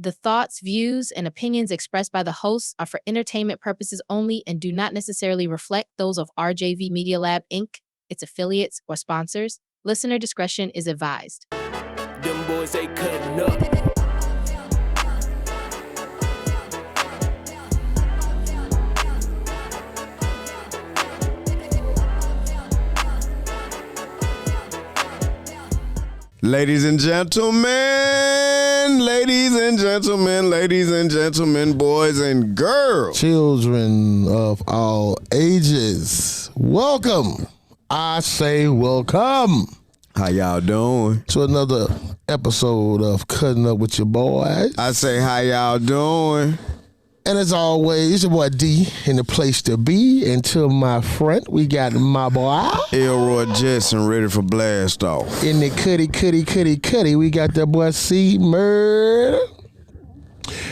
The thoughts, views, and opinions expressed by the hosts are for entertainment purposes only and do not necessarily reflect those of RJV Media Lab, Inc., its affiliates, or sponsors. Listener discretion is advised. Them boys ain't cutting up. Ladies and gentlemen, boys and girls, children of all ages, welcome. I say welcome. How y'all doing? To another episode of Cutting Up with Your Boys. I say, how y'all doing? And as always, it's your boy D in the place to be. And to my front, we got my boy Elroy Jetson ready for blast off. In the cutty, we got that boy C Murder.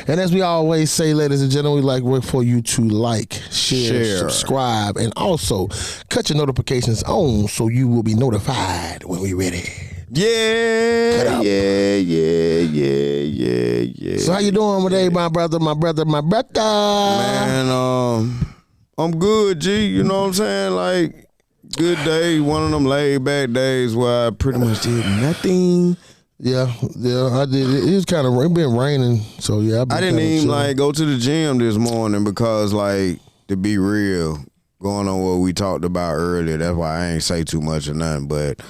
And as we always say, ladies and gentlemen, we like for you to like, share, subscribe, and also cut your notifications on so you will be notified when we're ready. Yeah. So how you doing today, my brother? Man, I'm good, G. You know what I'm saying? Like, good day. One of them laid back days where I pretty much did nothing. Yeah, I did. It was kind of been raining, so yeah. I didn't even like go to the gym this morning because, like, to be real, going on what we talked about earlier. That's why I ain't say too much or nothing, but.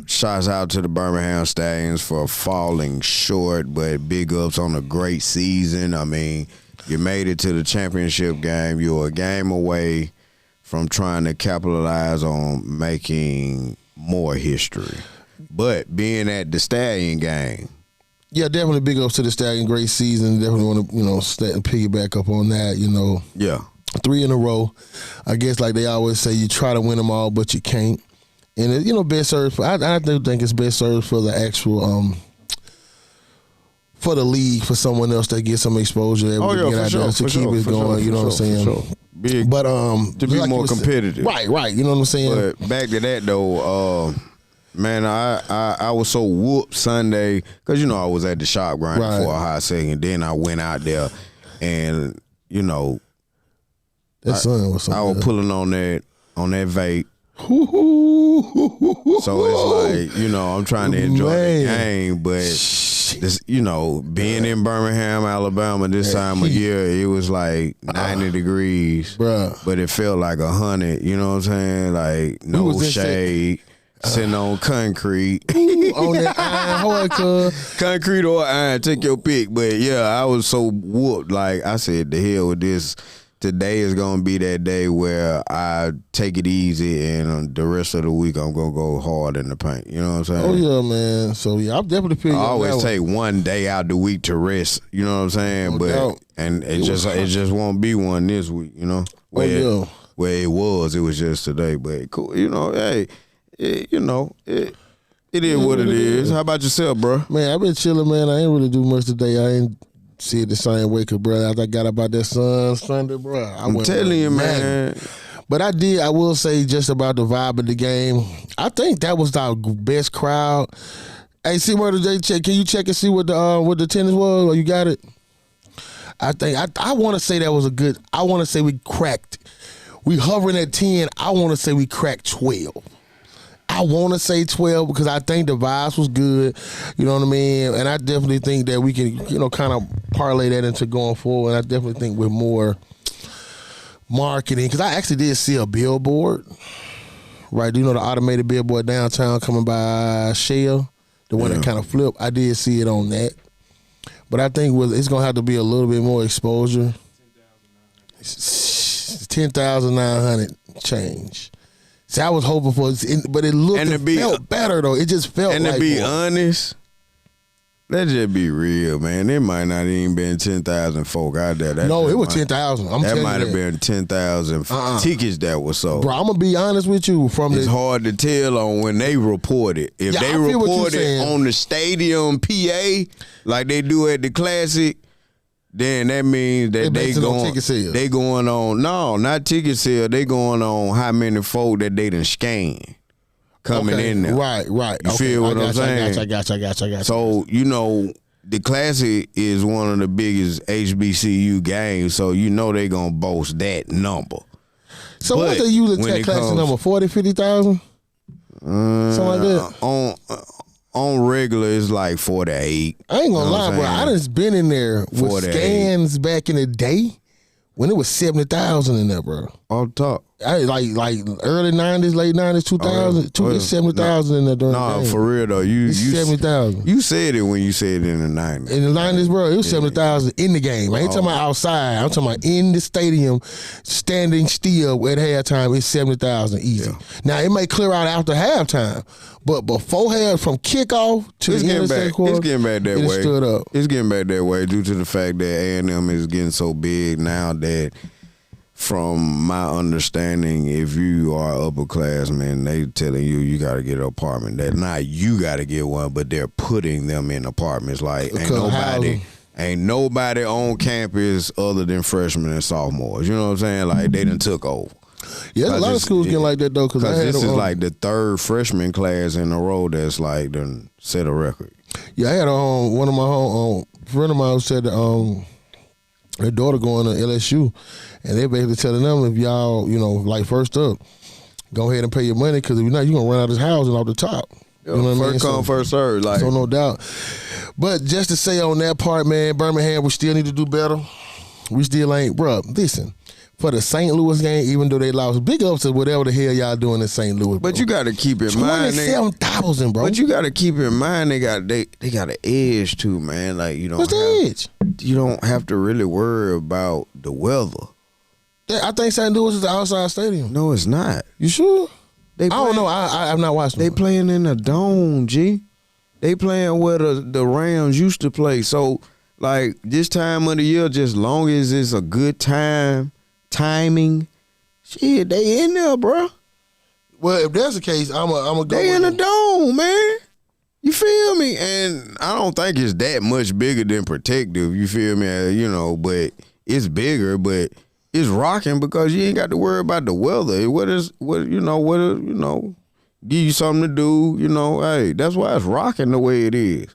Shouts out to the Birmingham Stallions for falling short, but big ups on a great season. I mean, you made it to the championship game. You're a game away from trying to capitalize on making more history. But being at the Stallion game. Yeah, definitely big ups to the Stallion. Great season. Definitely want to, piggyback up on that, Yeah. 3 in a row. I guess like they always say, you try to win them all, but you can't. And best served. I do think it's best served for the actual for the league, for someone else that gets some exposure. To keep it going. You know what I'm saying? Sure. Big, but to be like more competitive. Right. You know what I'm saying? But back to that though, man, I was so whooped Sunday because I was at the shop grinding for a hot second. Then I went out there, and that sun was something. I was pulling on that vape. So it's like, I'm trying to enjoy the game, but this, being in Birmingham, Alabama this time of year, it was like 90 degrees, bruh. But it felt like 100, you know what I'm saying? Like no shade, sitting on concrete. On that iron, concrete or iron, take your pick. But yeah, I was so whooped, like I said, the hell with this. Today is going to be that day where I take it easy, and the rest of the week I'm going to go hard in the paint. You know what I'm saying? Oh, yeah, man. So, yeah, I'm definitely feeling I always take one day out the week to rest. You know what I'm saying? And it just won't be one this week, Where it was just today. But cool, hey, it is what it is. How about yourself, bro? Man, I've been chilling, man. I ain't really do much today. I ain't see it the same way, cause bro, after I got about that Sunday, bro, I'm telling you, man. But I will say just about the vibe of the game. I think that was our best crowd. Hey, see where the check? Can you check and see what the tennis was? Or you got it? I think I want to say that was a good. I want to say we cracked. We hovering at 10. I want to say we cracked 12. I want to say 12 because I think the vibes was good, you know what I mean? And I definitely think that we can, kind of parlay that into going forward. And I definitely think with more marketing, because I actually did see a billboard, right? The automated billboard downtown coming by Shell, the one that kind of flipped. I did see it on that. But I think it's going to have to be a little bit more exposure. 10,900 change. See, I was hoping for it, but it felt better, though. It just felt like. And to be honest, let's just be real, man. It might not even been 10,000 folk out there. No, it was 10,000. That might have been 10,000 tickets that were sold. Bro, I'm going to be honest with you. It's hard to tell on when they report it. If they report it on the stadium PA, like they do at the Classic, then that means that they going on. No, not ticket sale. They going on how many folk that they done scan coming in there. Right. You feel what I'm saying? I got you. So the Classic is one of the biggest HBCU games, so you know they gonna boast that number. So But what they usually when take it Classic comes- number 40, 50,000? Something like that. On regular, it's like 48. I ain't gonna You know what lie, I'm bro. I saying? done been in there with 48. scans back in the day when it was 70,000 in there, bro. Off top. I like early 90s, late 90s, 2000, Oh, yeah. it's 70,000 in there during the No, game. for real though. It's 70,000. You said it when you said it in the 90s. In the 90s, bro, it was 70,000 in the game. I ain't talking about outside. I'm talking about in the stadium, standing still at halftime. It's 70,000 easy. Yeah. Now it may clear out after halftime, but before half, from kickoff to It's the end getting of the second back. quarter, It's getting back that it way. stood up. It's getting back that way due to the fact that A&M is getting so big now that, from my understanding, if you are upperclassmen, they telling you got to get an apartment. That not you got to get one, but they're putting them in apartments. Like ain't Because nobody on campus other than freshmen and sophomores. You know what I'm saying? Like they done took over. Yeah, a lot of schools getting like that though. Because this is like the third freshman class in a row that's like done set a record. Yeah, I had one of my friend of mine said that her daughter going to LSU, and they basically telling them if y'all, like first up, go ahead and pay your money because if you're not, you're gonna run out of this housing off the top. You know what I mean? First come, first serve. Like So no doubt. But just to say on that part, man, Birmingham, we still need to do better. We still ain't, bro. Listen, for the St. Louis game, even though they lost, big ups to whatever the hell y'all doing in St. Louis. But bro. you got to keep in mind, 27,000, bro. But you got to keep in mind they got an edge too, man. Like you don't. What's the edge? You don't have to really worry about the weather. Yeah, I think St. Louis is the outside stadium. No, it's not. You sure? They I don't know. I've not watched They them. playing in a dome, G. They playing where the Rams used to play. So like this time of the year, just long as it's a good timing, shit, they in there, bro. Well, if that's the case, I'm a go. They with in a them. dome, man. You feel me? And I don't think it's that much bigger than Protective. You feel me? But it's bigger, but it's rocking because you ain't got to worry about the weather. Give you something to do. Hey, that's why it's rocking the way it is.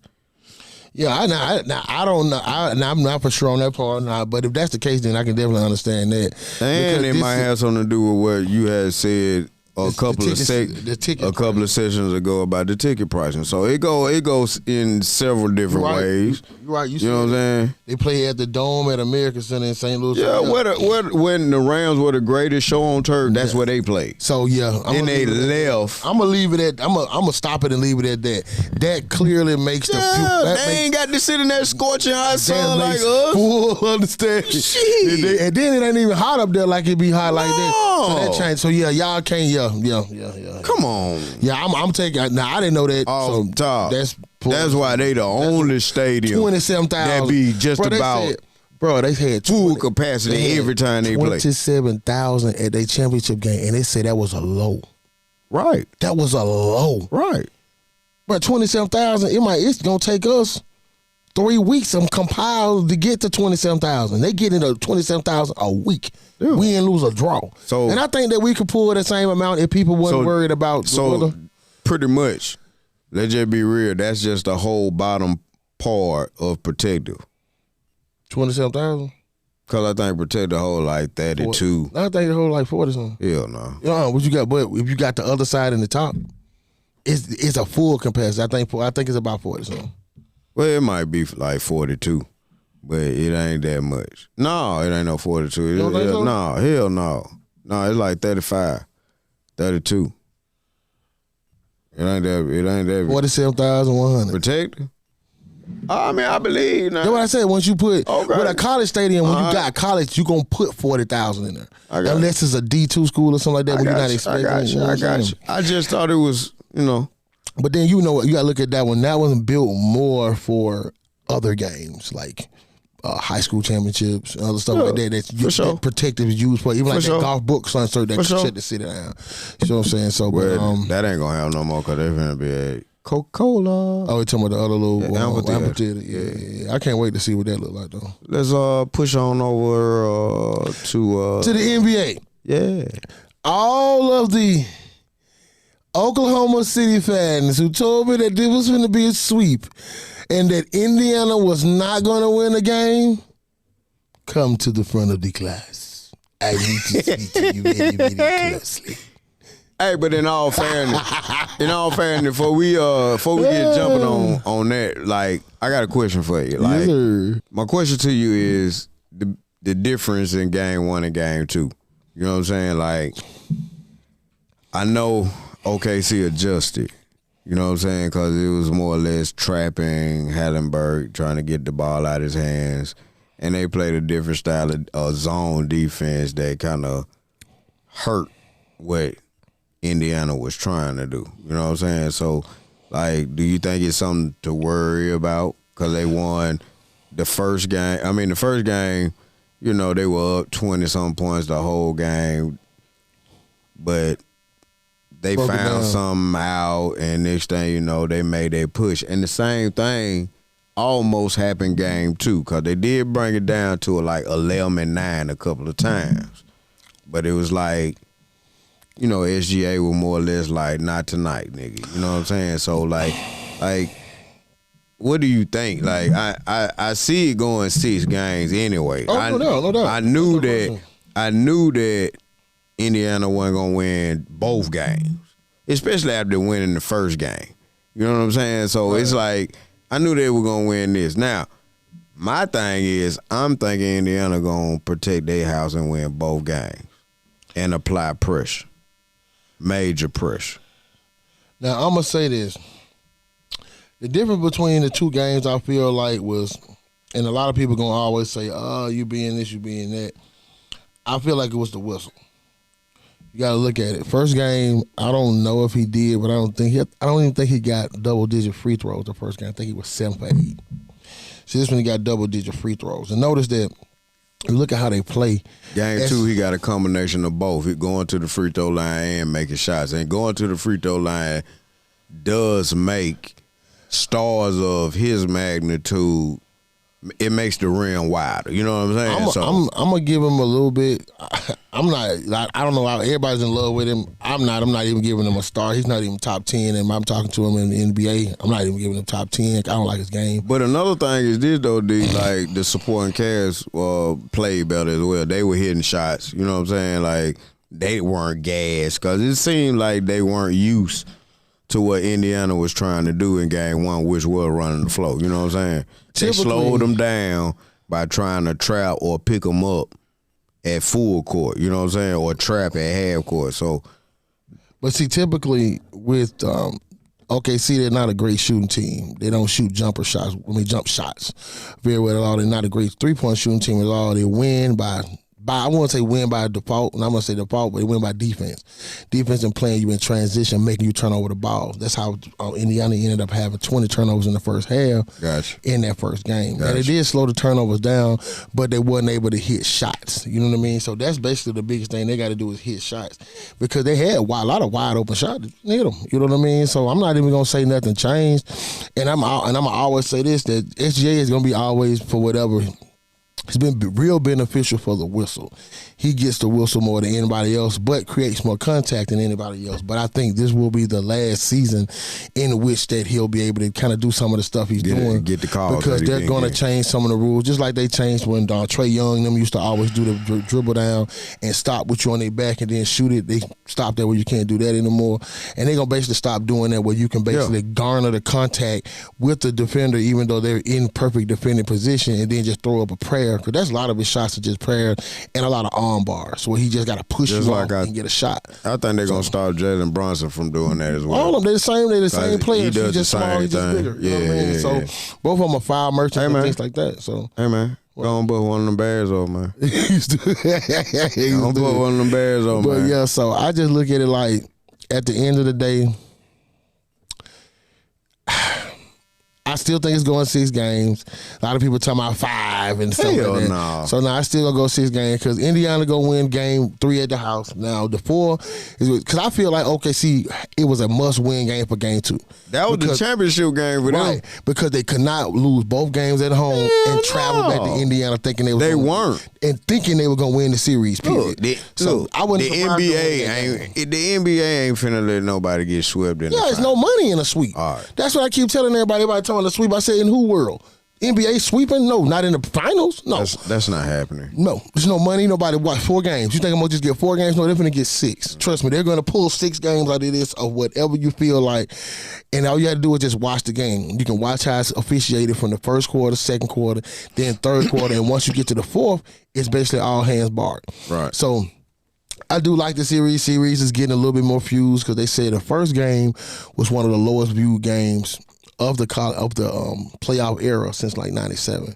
Yeah, I don't know. I'm not for sure on that part. Nah, but if that's the case, then I can definitely understand that. And Because it might have something to do with what you had said a couple of sessions ago about the ticket pricing. So it goes in several different ways. You're right. You know what I'm saying? They play at the Dome at American Center in St. Louis. Yeah, when the Rams were the greatest show on turf, that's where they played. So yeah, Then they left. I'm gonna leave it at. I'm gonna stop it and leave it at that. That clearly makes They ain't got to sit in that scorching hot sun like us. Full understanding. Shit. And then it ain't even hot up there like it be hot like that. So that No. changed. So yeah, y'all can't. Yeah. Come on. Yeah, I'm taking. Now I didn't know that. Off So top. that's why they the only stadium 27,000. that be just about they had full capacity every time they play. 27,000 at their championship game, and they said that was a low. Right. That was a low. Right. But 27,000, it's gonna take us 3 weeks of compiled to get to 27,000. They get into 27,000 a week. Yeah. We didn't lose a draw. So- and I think that we could pull the same amount if people wasn't worried about the weather. So pretty much, let's just be real. That's just the whole bottom part of Protective. 27,000. Cause I think Protective hold like 32. I think it hold like 40 something. Hell no. What you got? But if you got the other side in the top, it's a full capacity. I think it's about 40 something. Well, it might be like 42, but it ain't that much. No, it ain't no 42. You don't think so? No, hell no. No, it's like 35, 32. It ain't that. 47,100. Protective? I mean, I believe now. That's what I said. Once you put Okay. with a college stadium, when you got college, you gonna put 40,000 in there. I got Unless it's a D2 school or something like that, where you're not I expecting. got you. know what I I'm got saying? you. I just thought it was, But then you know what? You gotta look at that one. That one's built more for other games like high school championships and other stuff like that. That Protective is used for. Even like that golf book concert that shut the city down. You know what I'm saying? So, well, that ain't gonna have no more because they're gonna be a Coca-Cola. Oh, you're talking about the other little amphitheater. Yeah. I can't wait to see what that look like though. Let's push on over to the NBA. Yeah. All of the Oklahoma City fans who told me that this was going to be a sweep and that Indiana was not going to win the game, come to the front of the class. I need to speak to you very, very closely. Hey, but in all fairness, before we get jumping on that, like, I got a question for you. Like, yes, my question to you is the difference in game 1 and game 2. You know what I'm saying? Like, I know OKC adjusted. You know what I'm saying? Because it was more or less trapping Hallenberg, trying to get the ball out of his hands. And they played a different style of zone defense that kind of hurt what Indiana was trying to do. You know what I'm saying? So, like, do you think it's something to worry about? Because they won the first game. I mean, the first game, you know, they were up 20-something points the whole game. But they found something out, and next thing you know, they made a push. And the same thing almost happened game 2, because they did bring it down to like 11-9 a couple of times. But it was like, you know, SGA was more or less like, not tonight, nigga. You know what I'm saying? So, like, what do you think? Like, I see it going 6 games anyway. Oh, no doubt. I knew that Indiana wasn't gonna win both games, especially after winning the first game. You know what I'm saying? So it's like, I knew they were gonna win this. Now, my thing is, I'm thinking Indiana gonna protect their house and win both games and apply pressure. Major pressure. Now, I'm going to say this. The difference between the 2 games, I feel like, was, and a lot of people going to always say, oh, you being this, you being that. I feel like it was the whistle. You got to look at it. First game, I don't know if he did, but I don't even think he got double-digit free throws the first game. I think he was 7 for 8. So this one he got double-digit free throws. And notice that, you look at how they play. Game 2, he got a combination of both. He going to the free throw line and making shots. And going to the free throw line does make stars of his magnitude, it makes the rim wider. You know what I'm saying? I'm going to give him a little bit. I'm not, I don't know how everybody's in love with him. I'm not even giving him a star. He's not even top 10, and I'm talking to him in the NBA. I'm not even giving him top 10. I don't like his game. But another thing is this, though, D, like, the supporting cast played better as well. They were hitting shots. You know what I'm saying? Like, they weren't gassed, because it seemed like they weren't used to what Indiana was trying to do in game 1, which was running the flow. You know what I'm saying? They slowed them down by trying to trap or pick them up at full court. You know what I'm saying? Or trap at half court. So, but see, typically with OKC, they're not a great shooting team. They don't shoot jump shots very well at all. They're not a great 3-point shooting team at all. They win by I won't say win by default, and I'm going to say default, but they win by defense. Defense and playing you in transition, making you turn over the ball. That's how Indiana ended up having 20 turnovers in the first half in that first game. And they did slow the turnovers down, but they wasn't able to hit shots. You know what I mean? So that's basically the biggest thing they got to do is hit shots, because they had a lot of wide open shots. Hit them. You know what I mean? So I'm not even going to say nothing changed. And I'm going to always say this, that SGA is going to be always, for whatever, it's been real beneficial for the whistle. He gets the whistle more than anybody else, but creates more contact than anybody else. But I think this will be the last season in which that he'll be able to kind of do some of the stuff he's doing. Get the calls. Because they're going to change some of the rules, just like they changed when Trae Young and them used to always do the dribble down and stop with you on their back and then shoot it. They stopped that where you can't do that anymore. And they're going to basically stop doing that where you can basically garner the contact with the defender even though they're in perfect defending position and then just throw up a prayer. Because that's a lot of his shots are just prayer and a lot of arm bars where he just got to push just you off and get a shot. I think they're going to stop Jalen Brunson from doing that as well. All of them, they're the same players. He does he's just the same small, he's just thing. bigger. You know what I mean? So both of them are foul merchants and things like that. So hey, man. Go on, put one of them bears on, man. Don't put one of them bears on, man. But yeah, so I just look at it like, at the end of the day, I still think it's going 6 games. A lot of people talking about 5 and stuff like that. No. So now I still gonna go 6 games because Indiana gonna win game 3 at the house. Now the 4 is because I feel like OKC, it was a must-win game for game 2. That was the championship game for them. Right, because they could not lose both games at home and travel back to Indiana thinking they were thinking they were gonna win the series. Period. I wouldn't. The NBA ain't finna let nobody get swept in. Yeah, there's no money in a sweep. All right. That's what I keep telling everybody. Everybody talking the sweep. I said, in who world? NBA sweeping? No, not in the finals. No, That's not happening. no. There's no money. Nobody watch 4 games. You think I'm gonna just get 4 games? No, they're gonna get 6. Trust me, they're gonna pull 6 games out of this of whatever you feel like, and all you have to do is just watch the game. You can watch how it's officiated from the first quarter, second quarter, then third quarter, and once you get to the fourth, it's basically all hands barred. Right. So I do like the series. Series is getting a little bit more views because they said the first game was one of the lowest viewed games of the playoff era since like '97.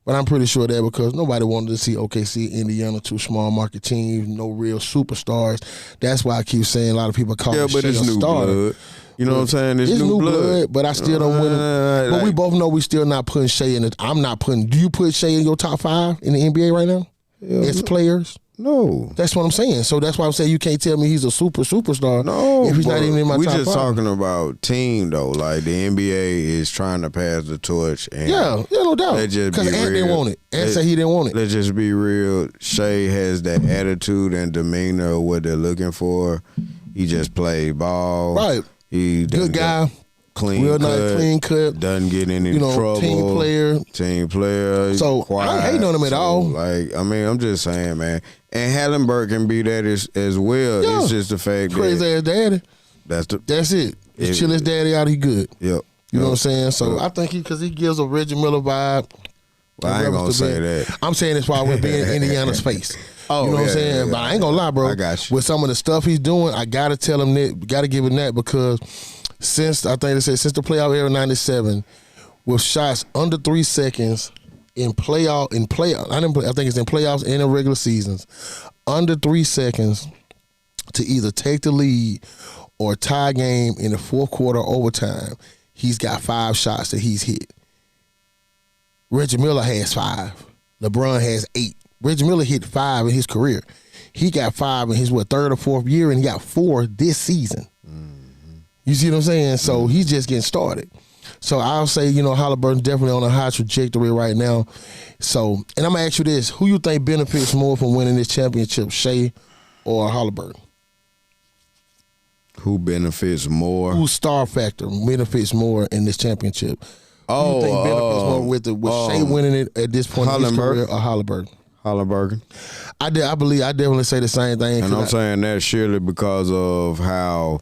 But I'm pretty sure that because nobody wanted to see OKC, Indiana, 2 small market teams, no real superstars. That's why I keep saying a lot of people call But it's new blood. You know what I'm saying? It's new blood, but I still don't win. But we both know we still not putting Shea in it. I'm not putting. Do you put Shea in your top 5 in the NBA right now? As players? No. That's what I'm saying. So that's why I'm saying you can't tell me he's a superstar. No, if he's not even in my top 5. We just talking about team though. Like the NBA is trying to pass the torch. And yeah, no doubt. Because Ant didn't want it. Ant said he didn't want it. Let's just be real. Shea has that attitude and demeanor of what they're looking for. He just played ball. Right. He good guy. Real nice, clean cut. Doesn't get any trouble. Team player. So quiet. I ain't hating on him at all. Like, I mean, I'm just saying, man. And Hallenberg can be that as well. Yeah. It's just the fact crazy ass daddy. That's it. Just chill his daddy out. He good. Yep. You know what I'm saying? So I think because he gives a Reggie Miller vibe. Well, I ain't gonna say that. I'm saying this while we're being in Indiana's face. Oh, you know what I'm saying? But I ain't gonna lie, bro. I got you. With some of the stuff he's doing, I gotta tell him that. Gotta give him that because since the playoff era '97, with shots under 3 seconds I think it's in playoffs and in regular seasons, under 3 seconds to either take the lead or tie game in the fourth quarter overtime, he's got 5 shots that he's hit. Reggie Miller has 5. LeBron has 8. Reggie Miller hit 5 in his career. He got 5 in his third or fourth year, and he got 4 this season. Mm-hmm. You see what I'm saying? So he's just getting started. So I'll say, Halliburton's definitely on a high trajectory right now. So, and I'm gonna ask you this: who you think benefits more from winning this championship, Shea or Halliburton? Who benefits more? Whose star factor benefits more in this championship? Who you think benefits more with Shea winning it at this point in his career or Halliburton? Halliburton. I definitely say the same thing. And I'm saying that surely because of how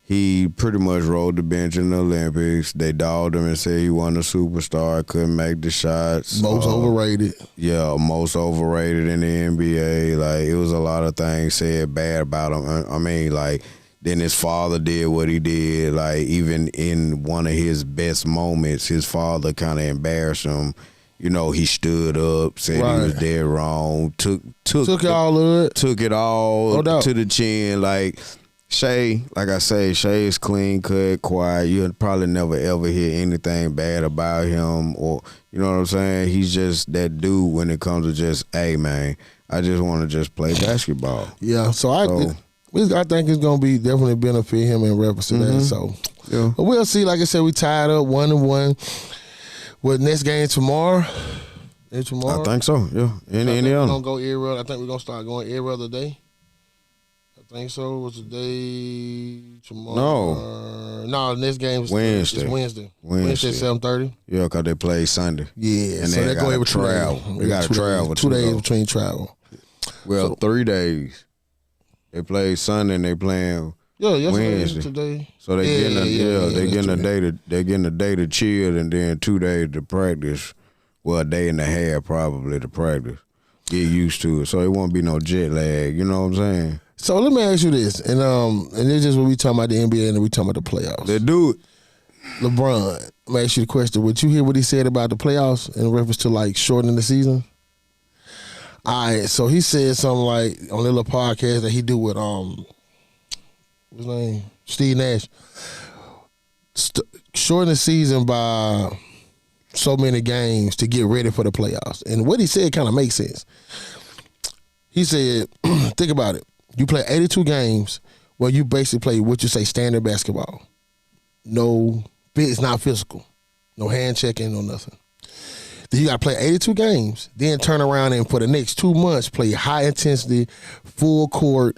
he pretty much rode the bench in the Olympics. They dogged him and said he wasn't a superstar, couldn't make the shots. Most overrated. Yeah, most overrated in the NBA. Like, it was a lot of things said bad about him. I mean, like, then his father did what he did. Like, even in one of his best moments, his father kind of embarrassed him. He stood up, said he was dead wrong, took it all of it. Took it all No to the chin. Like, Shea, like I say, Shea is clean cut, quiet. You'll probably never ever hear anything bad about him, or you know what I'm saying. He's just that dude when it comes to just, hey man, I just want to just play basketball. Yeah, so I think it's gonna be definitely benefit him in reference to that. So, yeah, but we'll see. Like I said, we tied up 1-1. What next game tomorrow? I think so. Yeah, We're gonna go every. I think we're gonna start going every other day. I think so. What's the day tomorrow? No, next game is Wednesday. Wednesday 7:30. Yeah, because they play Sunday. Yeah, and so they go every travel. They got to travel. 2 days between travel. Well, 3 days. They play Sunday and they playing Wednesday. Today. So they getting a day to chill and then 2 days to practice. Well, a day and a half probably to practice. Get used to it, so it won't be no jet lag. You know what I'm saying? So let me ask you this, and this is what we talking about the NBA and we talking about the playoffs. They do it. LeBron, I'm gonna ask you the question. Would you hear what he said about the playoffs in reference to like shortening the season? All right, so he said something like on a little podcast that he do with what's his name? Steve Nash. Shorten the season by so many games to get ready for the playoffs. And what he said kind of makes sense. He said, think about it. You play 82 games where you basically play what you say standard basketball. No, it's not physical. No hand checking, no nothing. Then you got to play 82 games, then turn around and for the next 2 months play high intensity, full court,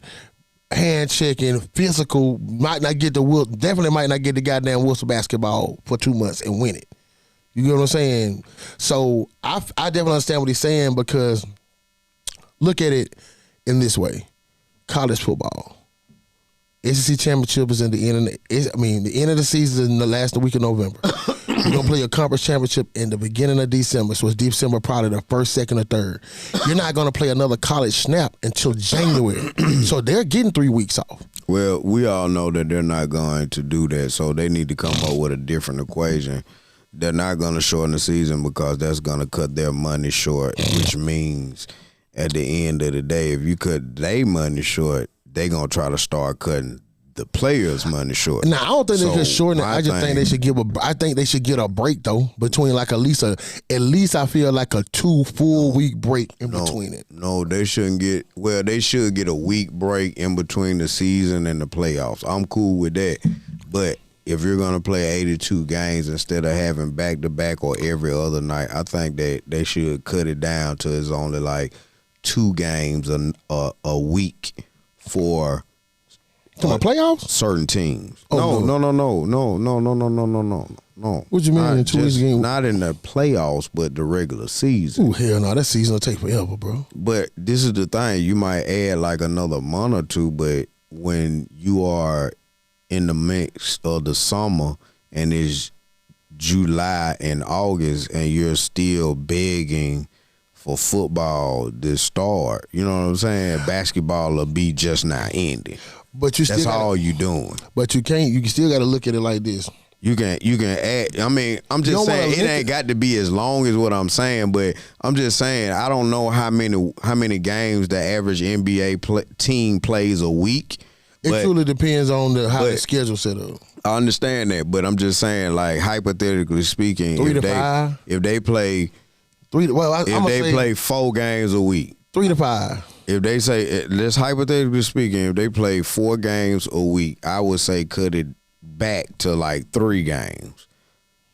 hand checking, physical, definitely might not get the goddamn Wilson basketball for 2 months and win it. You get what I'm saying? So I definitely understand what he's saying because look at it in this way: college football. SEC championship is in the end. The end of the season is in the last week of November. You're gonna play a conference championship in the beginning of December. So it's December, probably the first, second, or third. You're not gonna play another college snap until January. So they're getting 3 weeks off. Well, we all know that they're not going to do that, so they need to come up with a different equation. They're not going to shorten the season because that's going to cut their money short, which means at the end of the day, if you cut their money short, they're going to try to start cutting the players' money short. Now, I don't think they should shorten it. I just think they should they should get a break though between like at least I feel like a 2 full week break in between it. No, they shouldn't get. Well, they should get a week break in between the season and the playoffs. I'm cool with that, but if you're gonna play 82 games instead of having back to back or every other night, I think that they should cut it down to it's only like 2 games a week for. Come on, playoffs? Certain teams. Oh, No. What you mean in 2 weeks game? Not in the playoffs, but the regular season. Ooh, hell no, that season will take forever, bro. But this is the thing. You might add like another month or two, but when you are in the mix of the summer and it's July and August and you're still begging for football to start, you know what I'm saying? Basketball will be just now ending. But that's all you doing. But you can't. You still got to look at it like this. You can add. I mean, I'm just saying it ain't got to be as long as what I'm saying. But I'm just saying I don't know how many games the average NBA team plays a week. It truly depends on how the schedule set up. I understand that, but I'm just saying, like hypothetically speaking, 3 to 5. If they play 3, play 4 games a week, 3 to 5. If they say, let's hypothetically speaking, if they play 4 games a week, I would say cut it back to like 3 games.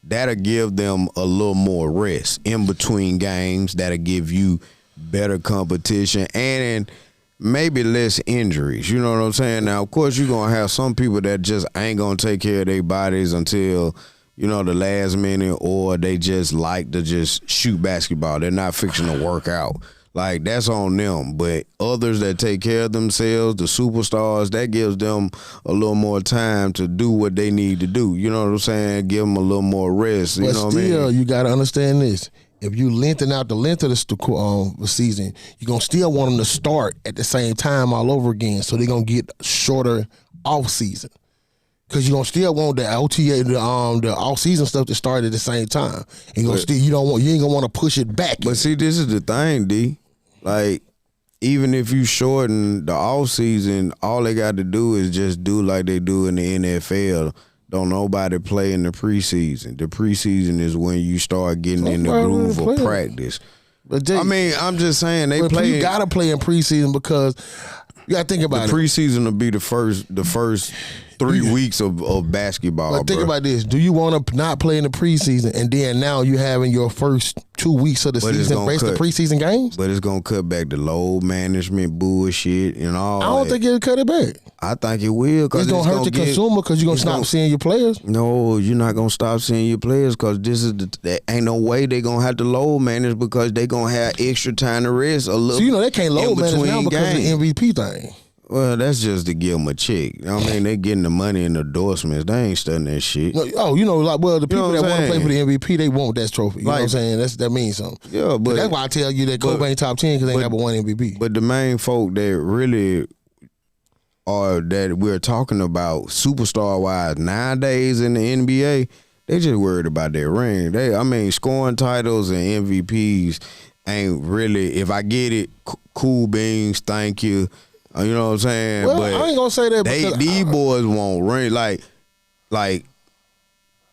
That'll give them a little more rest in between games. That'll give you better competition and maybe less injuries. You know what I'm saying? Now, of course, you're going to have some people that just ain't going to take care of their bodies until, the last minute, or they just like to just shoot basketball. They're not fixing to work out. Like, that's on them. But others that take care of themselves, the superstars, that gives them a little more time to do what they need to do. You know what I'm saying? Give them a little more rest. You know what I mean? You got to understand this. If you lengthen out the length of the season, you're going to still want them to start at the same time all over again. So they're going to get shorter off season. Because you're going to still want the OTA, the off-season stuff to start at the same time. And you ain't going to want to push it back. But see, this is the thing, D. Like, even if you shorten the off season, all they got to do is just do like they do in the NFL. Don't nobody play in the preseason. The preseason is when you start getting in the groove of practice. But Jay, I'm just saying they play. You got to play in preseason because you got to think about it. The preseason will be the first 3 weeks of basketball. But think about this: do you want to not play in the preseason, and then now you having your first 2 weeks of the season based on preseason games? But it's gonna cut back the load management bullshit and all. I don't think it'll cut it back. I think it will because it's gonna hurt the consumer because you're gonna stop seeing your players. No, you're not gonna stop seeing your players because there ain't no way they gonna have to load manage because they gonna have extra time to rest a little. So they can't load manage now because of the MVP thing. Well, that's just to give them a check. I mean, they getting the money and endorsements. They ain't studying that shit. The people that want to play for the MVP, they want that trophy. You know what I'm saying? That means something. Yeah, but that's why I tell you that Kobe ain't top 10 because they ain't got but one MVP. But the main folk that really are that we're talking about superstar wise nowadays in the NBA, they just worried about their ring. Scoring titles and MVPs ain't really. If I get it, cool beans, thank you. You know what I'm saying? Well, but I ain't gonna say that because these boys won't ring like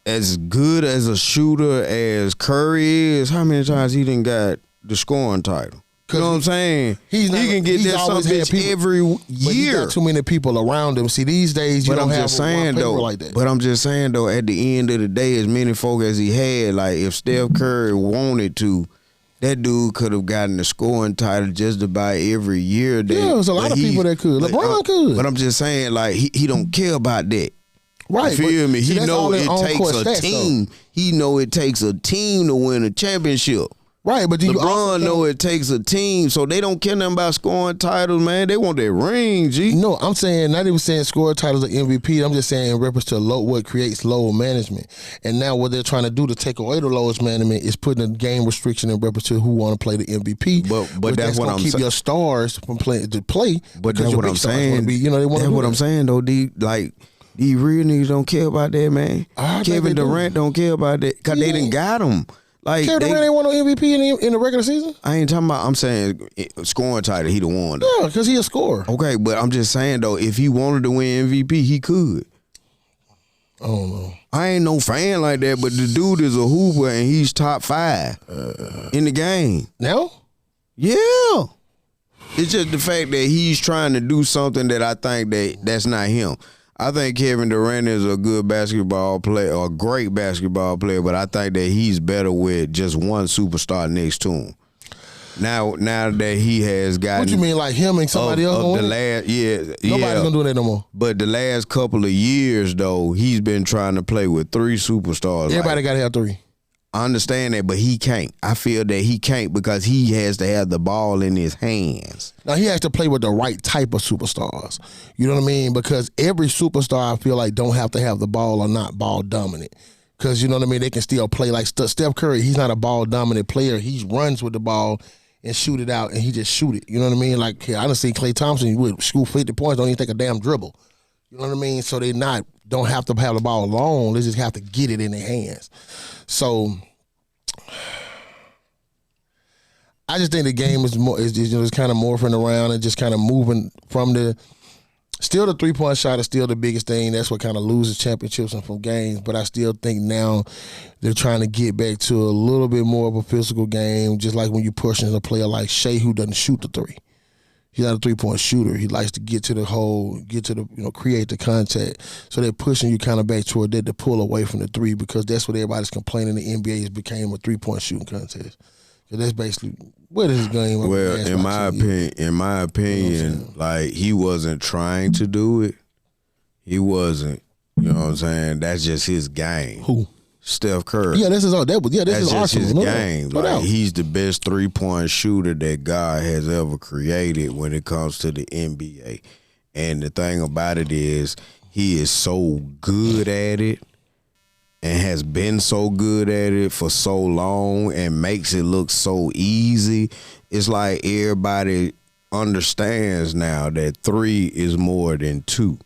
as good as a shooter as Curry is. How many times he done got the scoring title? You know what I'm saying? He can get that some bitch every year. But he got too many people around him. See, these days you don't have one paper like that. But I'm just saying though, at the end of the day, as many folk as he had, like if Steph Curry wanted to. That dude could have gotten the scoring title just about every year. There's a lot of people that could. LeBron could. But I'm just saying, like, he don't care about that. Right. You feel me? See, He that's know all in it takes on-court a stats, team. He know it takes a team to win a championship. Right, but you also LeBron know it takes a team, so they don't care nothing about scoring titles, man. They want that ring, G. No, I'm saying not even saying score titles or MVP. I'm just saying in reference to what creates load management. And now what they're trying to do to take away the load management is putting a game restriction in reference to who want to play the MVP. But that's what I'm saying. Keep your stars from playing to play. But that's what I'm saying. They want that's what I'm saying though. These real niggas don't care about that, man. Kevin Durant don't care about that because they done got him. Like Kevin Durant ain't won no MVP in the regular season. I ain't talking about. I'm saying scoring title. He the one. Yeah, because he a scorer. Okay, but I'm just saying though, if he wanted to win MVP, he could. I don't know. I ain't no fan like that, but the dude is a hooper and he's top 5 in the game. Now? Yeah. It's just the fact that he's trying to do something that I think that's not him. I think Kevin Durant is a good basketball player, or a great basketball player, but I think that he's better with just one superstar next to him. Now that he has gotten, what you mean, like him and somebody else? Of the last, Nobody's gonna do that no more. But the last couple of years, though, he's been trying to play with 3 superstars. Everybody got to have 3. I understand that, but he can't. I feel that he can't because he has to have the ball in his hands. Now, he has to play with the right type of superstars. You know what I mean? Because every superstar, I feel like, don't have to have the ball or not ball dominant. Because, you know what I mean, they can still play like Steph Curry. He's not a ball dominant player. He runs with the ball and shoot it out, and he just shoot it. You know what I mean? Like, I done seen Klay Thompson with school 50 points, don't even take a damn dribble. You know what I mean? So they don't have to have the ball long. They just have to get it in their hands. So I just think the game is kind of morphing around and just kind of moving from still the 3-point shot is still the biggest thing. That's what kind of loses championships and from games. But I still think now they're trying to get back to a little bit more of a physical game, just like when you're pushing a player like Shea who doesn't shoot the 3. He's not a 3-point shooter. He likes to get to the hole, create the contact. So they're pushing you kind of back toward that to pull away from the 3 because that's what everybody's complaining the NBA has became a 3-point shooting contest. So that's basically what is this game. Well, in my opinion, like he wasn't trying to do it. He wasn't. You know what I'm saying? That's just his game. Who? Steph Curry. Yeah, this is all. That's just arsenal. his No game. doubt. Like he's the best 3-point shooter that God has ever created when it comes to the NBA. And the thing about it is, he is so good at it, and has been so good at it for so long, and makes it look so easy. It's like everybody understands now that 3 is more than 2.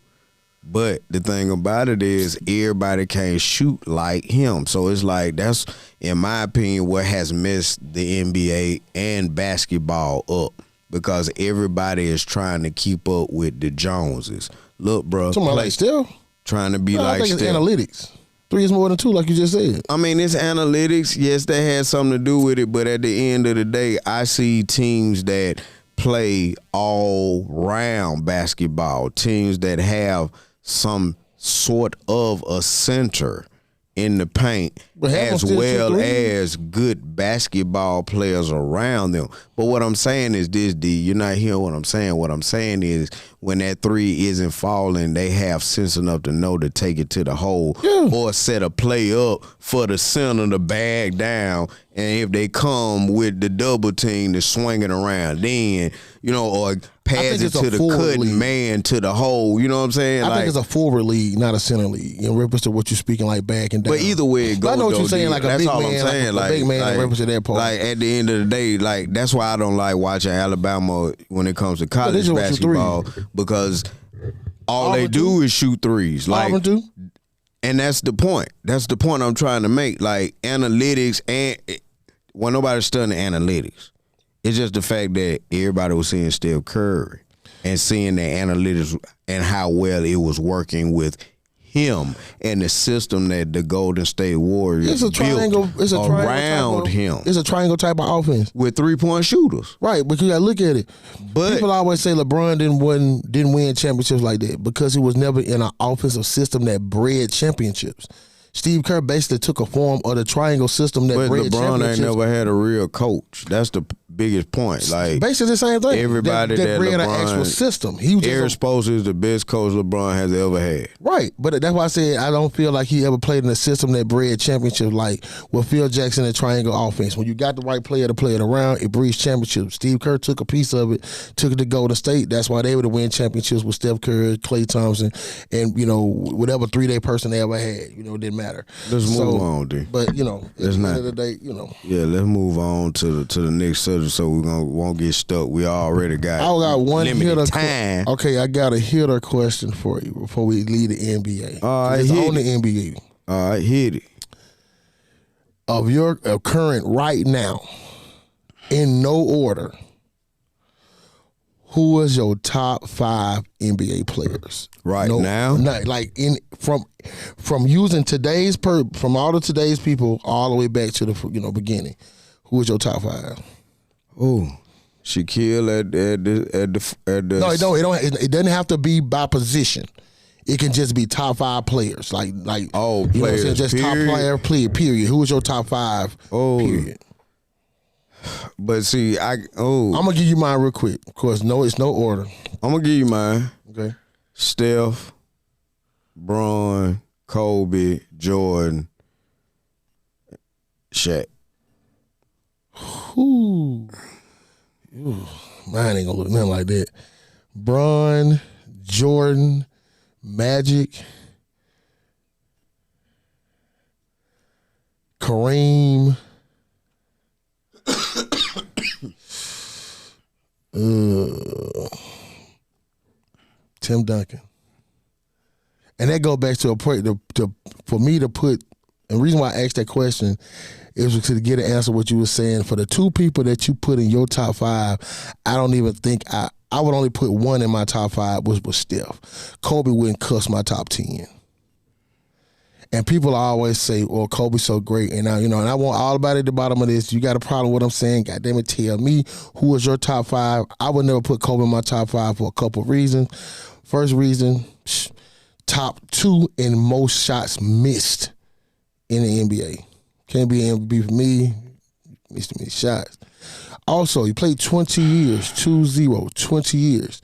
But the thing about it is everybody can't shoot like him. So it's like that's, in my opinion, what has messed the NBA and basketball up because everybody is trying to keep up with the Joneses. Look, bro. Like still? Trying to be I like think it's Steph. analytics. 3 is more than 2, like you just said. I mean, it's analytics. Yes, that has something to do with it. But at the end of the day, I see teams that play all-round basketball, teams that have some sort of a center in the paint, as well as good basketball players around them. But what I'm saying is this, D, you're not hearing what I'm saying. What I'm saying is when that 3 isn't falling, they have sense enough to know to take it to the hole or set a play up for the center to bag down. And if they come with the double team to swing it around, then, or pass it to the cutting man to the hole. You know what I'm saying? I think it's a forward league, not a center league. In reference to what you're speaking, like back and down. But either way it goes, I know what you're saying. Like a big man, like a big man in reference to that part. Like at the end of the day, like that's why I don't like watching Alabama when it comes to college basketball because all they do is shoot 3s. Like, and that's the point. That's the point I'm trying to make. Like analytics nobody's studying analytics. It's just the fact that everybody was seeing Steph Curry and seeing the analytics and how well it was working with him and the system that the Golden State Warriors built around him. It's a triangle type of offense with 3-point shooters. Right, but you gotta look at it. But people always say LeBron didn't win championships like that because he was never in an offensive system that bred championships. Steve Kerr basically took a form of the triangle system that bred championships. But LeBron ain't never had a real coach. That's the biggest point. Like basically the same thing. everybody that ran an LeBron, actual system. He was Eric just Spoelstra is the best coach LeBron has ever had. right, but that's why I said I don't feel like he ever played in a system that bred championships like with Phil Jackson and triangle offense. When you got the right player to play it around, it breeds championships. Steve Kerr took a piece of it, took it to Golden State. That's why they were to win championships with Steph Curry, Klay Thompson, and whatever 3-day person they ever had. It didn't matter. Let's move on, D. But at the end of the day, Yeah, let's move on to the next subject so we won't get stuck. We already got I got one limited hitter time. Okay, I got a hitter question for you before we leave the NBA. All right, it's hit on it. the NBA. All right, hit it. Of your current right now, in no order, who is your top 5 NBA players now? Like from using from all of today's people all the way back to the beginning. Who is your top 5? Oh, Shaquille at the. No, it doesn't have to be by position. It can just be top 5 players. Like Oh, you know what I'm players, saying? Just period? top player, period. Who is your top 5? Oh. Period. But see, I'm gonna give you mine real quick. Of course, it's no order. I'm gonna give you mine. Okay. Steph, Bron, Kobe, Jordan, Shaq. Ooh. Mine ain't gonna look nothing like that. Bron, Jordan, Magic, Kareem, Tim Duncan. And that go back to a point for me to put, and the reason why I asked that question is to get an answer what you were saying. For the 2 people that you put in your top 5, I don't even think I would only put one in my top 5 was Steph. Kobe wouldn't cuss my top 10. And people always say, well, Kobe's so great. And now, and I want all about it at the bottom of this. You got a problem with what I'm saying? God damn it, tell me who is your top 5. I would never put Kobe in my top 5 for a couple of reasons. First reason, top 2 in most shots missed in the NBA. Can't be an MVP for me. Missed too many shots. Also, you played 20 years, 20 years,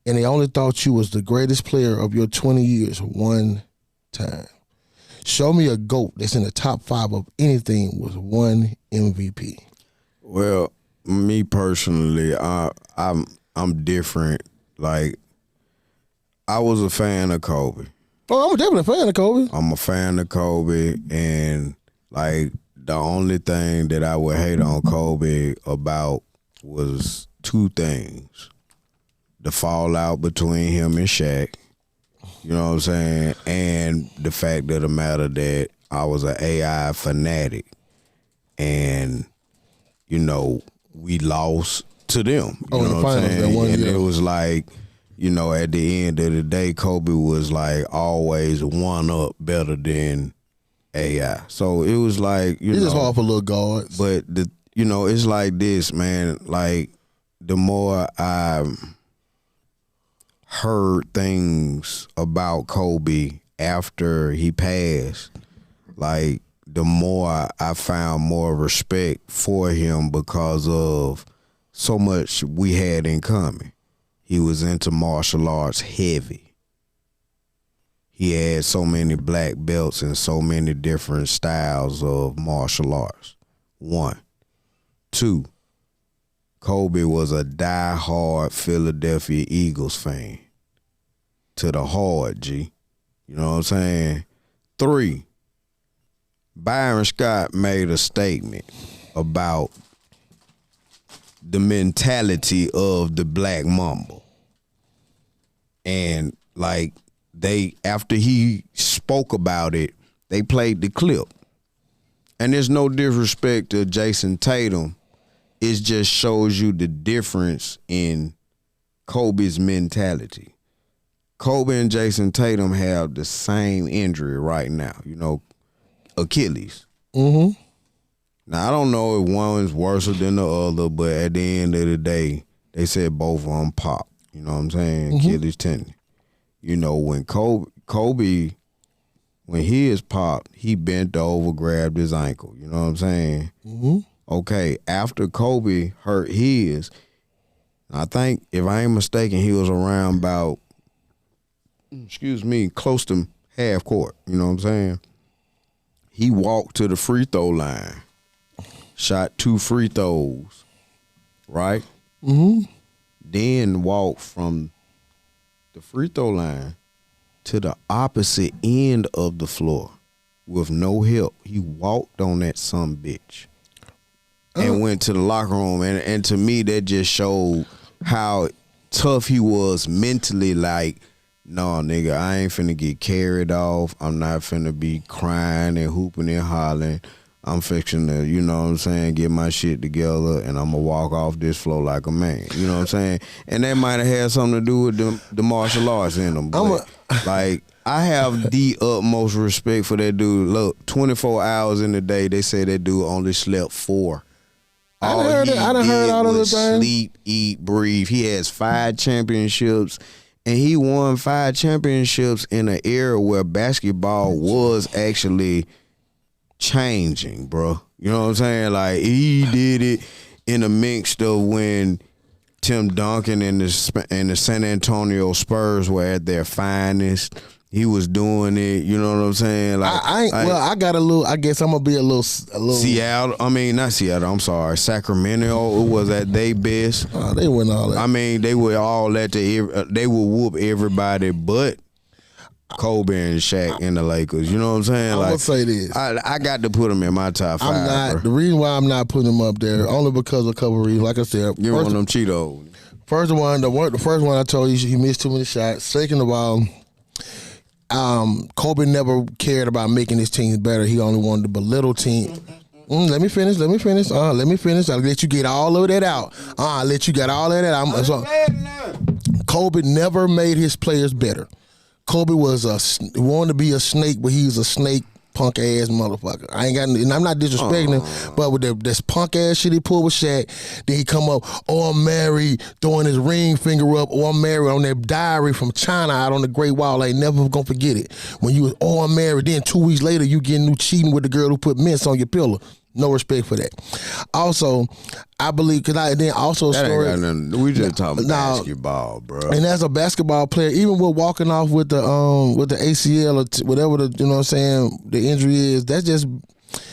and they only thought you was the greatest player of your 20 years one time. Show me a GOAT that's in the top 5 of anything with one MVP. Well, me personally, I'm different. Like, I was a fan of Kobe. Oh, I'm definitely a fan of Kobe. I'm a fan of Kobe, and like the only thing that I would hate on Kobe about was 2 things: the fallout between him and Shaq. You know what I'm saying? And the fact of the matter that I was an AI fanatic, and we lost to them. You know what I'm saying? And it was like, at the end of the day, Kobe was like always one up better than AI. So it was like, it's just hard for little guards. But it's like this, man. Like, the more I heard things about Kobe after he passed, like, the more I found more respect for him because of so much we had in common. He was into martial arts heavy. He had so many black belts and so many different styles of martial arts. 1. 2, Kobe was a die-hard Philadelphia Eagles fan. To the heart, G. You know what I'm saying? 3, Byron Scott made a statement about the mentality of the black mamba. And like, after he spoke about it, they played the clip. And there's no disrespect to Jason Tatum. It just shows you the difference in Kobe's mentality. Kobe and Jason Tatum have the same injury right now, Achilles. Mm-hmm. Now, I don't know if one's worse than the other, but at the end of the day, they said both of them pop. You know what I'm saying? Mm-hmm. Achilles tendon. When Kobe, when his popped, he bent over, grabbed his ankle. You know what I'm saying? Mm-hmm. Okay, after Kobe hurt his, I think if I ain't mistaken, he was around about, close to half court. You know what I'm saying? He walked to the free throw line, shot 2 free throws, right? Mm-hmm. Then walked from the free throw line to the opposite end of the floor with no help. He walked on that bitch and went to the locker room. And to me, that just showed how tough he was mentally. Like, no, nigga, I ain't finna get carried off. I'm not finna be crying and hooping and hollering. I'm fixing to, you know what I'm saying, get my shit together, and I'm going to walk off this floor like a man. You know what I'm saying? And that might have had something to do with the martial arts in them. Like, I have the utmost respect for that dude. Look, 24 hours in the day, they say that dude only slept 4. I done heard all of the things. Sleep, eat, breathe. He has 5 championships, and he won 5 championships in an era where basketball was actually changing, bro. You know what I'm saying? Like, he did it in the mix of when Tim Duncan and the San Antonio Spurs were at their finest. He was doing it. You know what I'm saying? Like, I got a little. I guess I'm gonna be a little. Seattle. I mean, not Seattle. I'm sorry. Sacramento was at their best. They went all that. I mean, they were all at they would whoop everybody but Kobe and Shaq in the Lakers. You know what I'm saying? I'm gonna say this. I got to put them in my top 5. I'm not. Bro. The reason why I'm not putting them up there only because of a couple of reasons. Like I said, you want them Cheetos. First one, the first one I told you, he missed too many shots. Second of all, Kobe never cared about making his team better. He only wanted to belittle team. Let me finish. Let me finish. I'll let you get all of that out. I'll let you get all of that out. Kobe never made his players better. Kobe was wanted to be a snake, but he's a snake punk ass motherfucker. I ain't got, and I'm not disrespecting him, but with this punk ass shit he pulled with Shaq, then he come up, oh, I'm married, throwing his ring finger up, oh, I'm married on that diary from China out on the Great Wall. I ain't never gonna forget it. When you was, oh, I'm married, then 2 weeks later you getting new cheating with the girl who put mints on your pillow. No respect for that. Also, I believe, because I then also that story. Ain't got nothing, we just talking basketball, bro. And as a basketball player, even with walking off with the ACL or whatever the, you know what I'm saying, the injury is, that's just.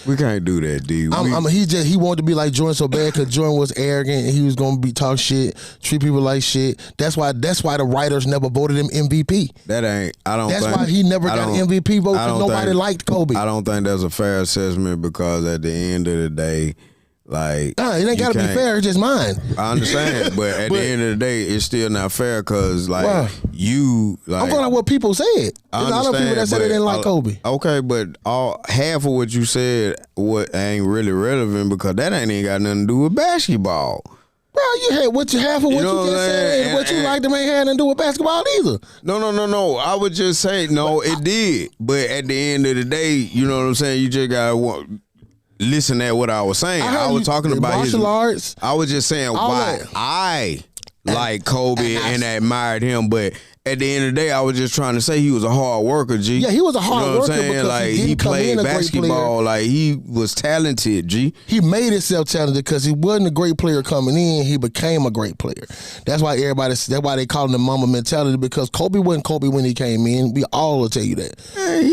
We can't do that, D. He wanted to be like Jordan so bad because Jordan was arrogant and he was gonna be talk shit, treat people like shit. That's why the writers never voted him MVP. That's why he never got an MVP vote because nobody liked Kobe. I don't think that's a fair assessment because at the end of the day, like, it ain't gotta be fair. It's just mine. I understand, but at the end of the day, it's still not fair because, like, I'm going on what people said. There's a lot of people that said they didn't like Kobe. Okay, but half of what you said ain't really relevant because that ain't even got nothing to do with basketball. Bro, half of what you just said and what you liked them ain't had nothing to do with basketball either. No. I would just say, no, it did. But at the end of the day, you know what I'm saying? You just got to listen at what I was saying. I was talking about martial arts. I was just saying why I like Kobe and admired him, but at the end of the day, I was just trying to say he was a hard worker, G. Yeah, he was a hard worker because like, he played basketball, like he was talented, G. He made himself talented because he wasn't a great player coming in. He became a great player. That's why they call him the Mamba mentality because Kobe wasn't Kobe when he came in. We all will tell you that. Man,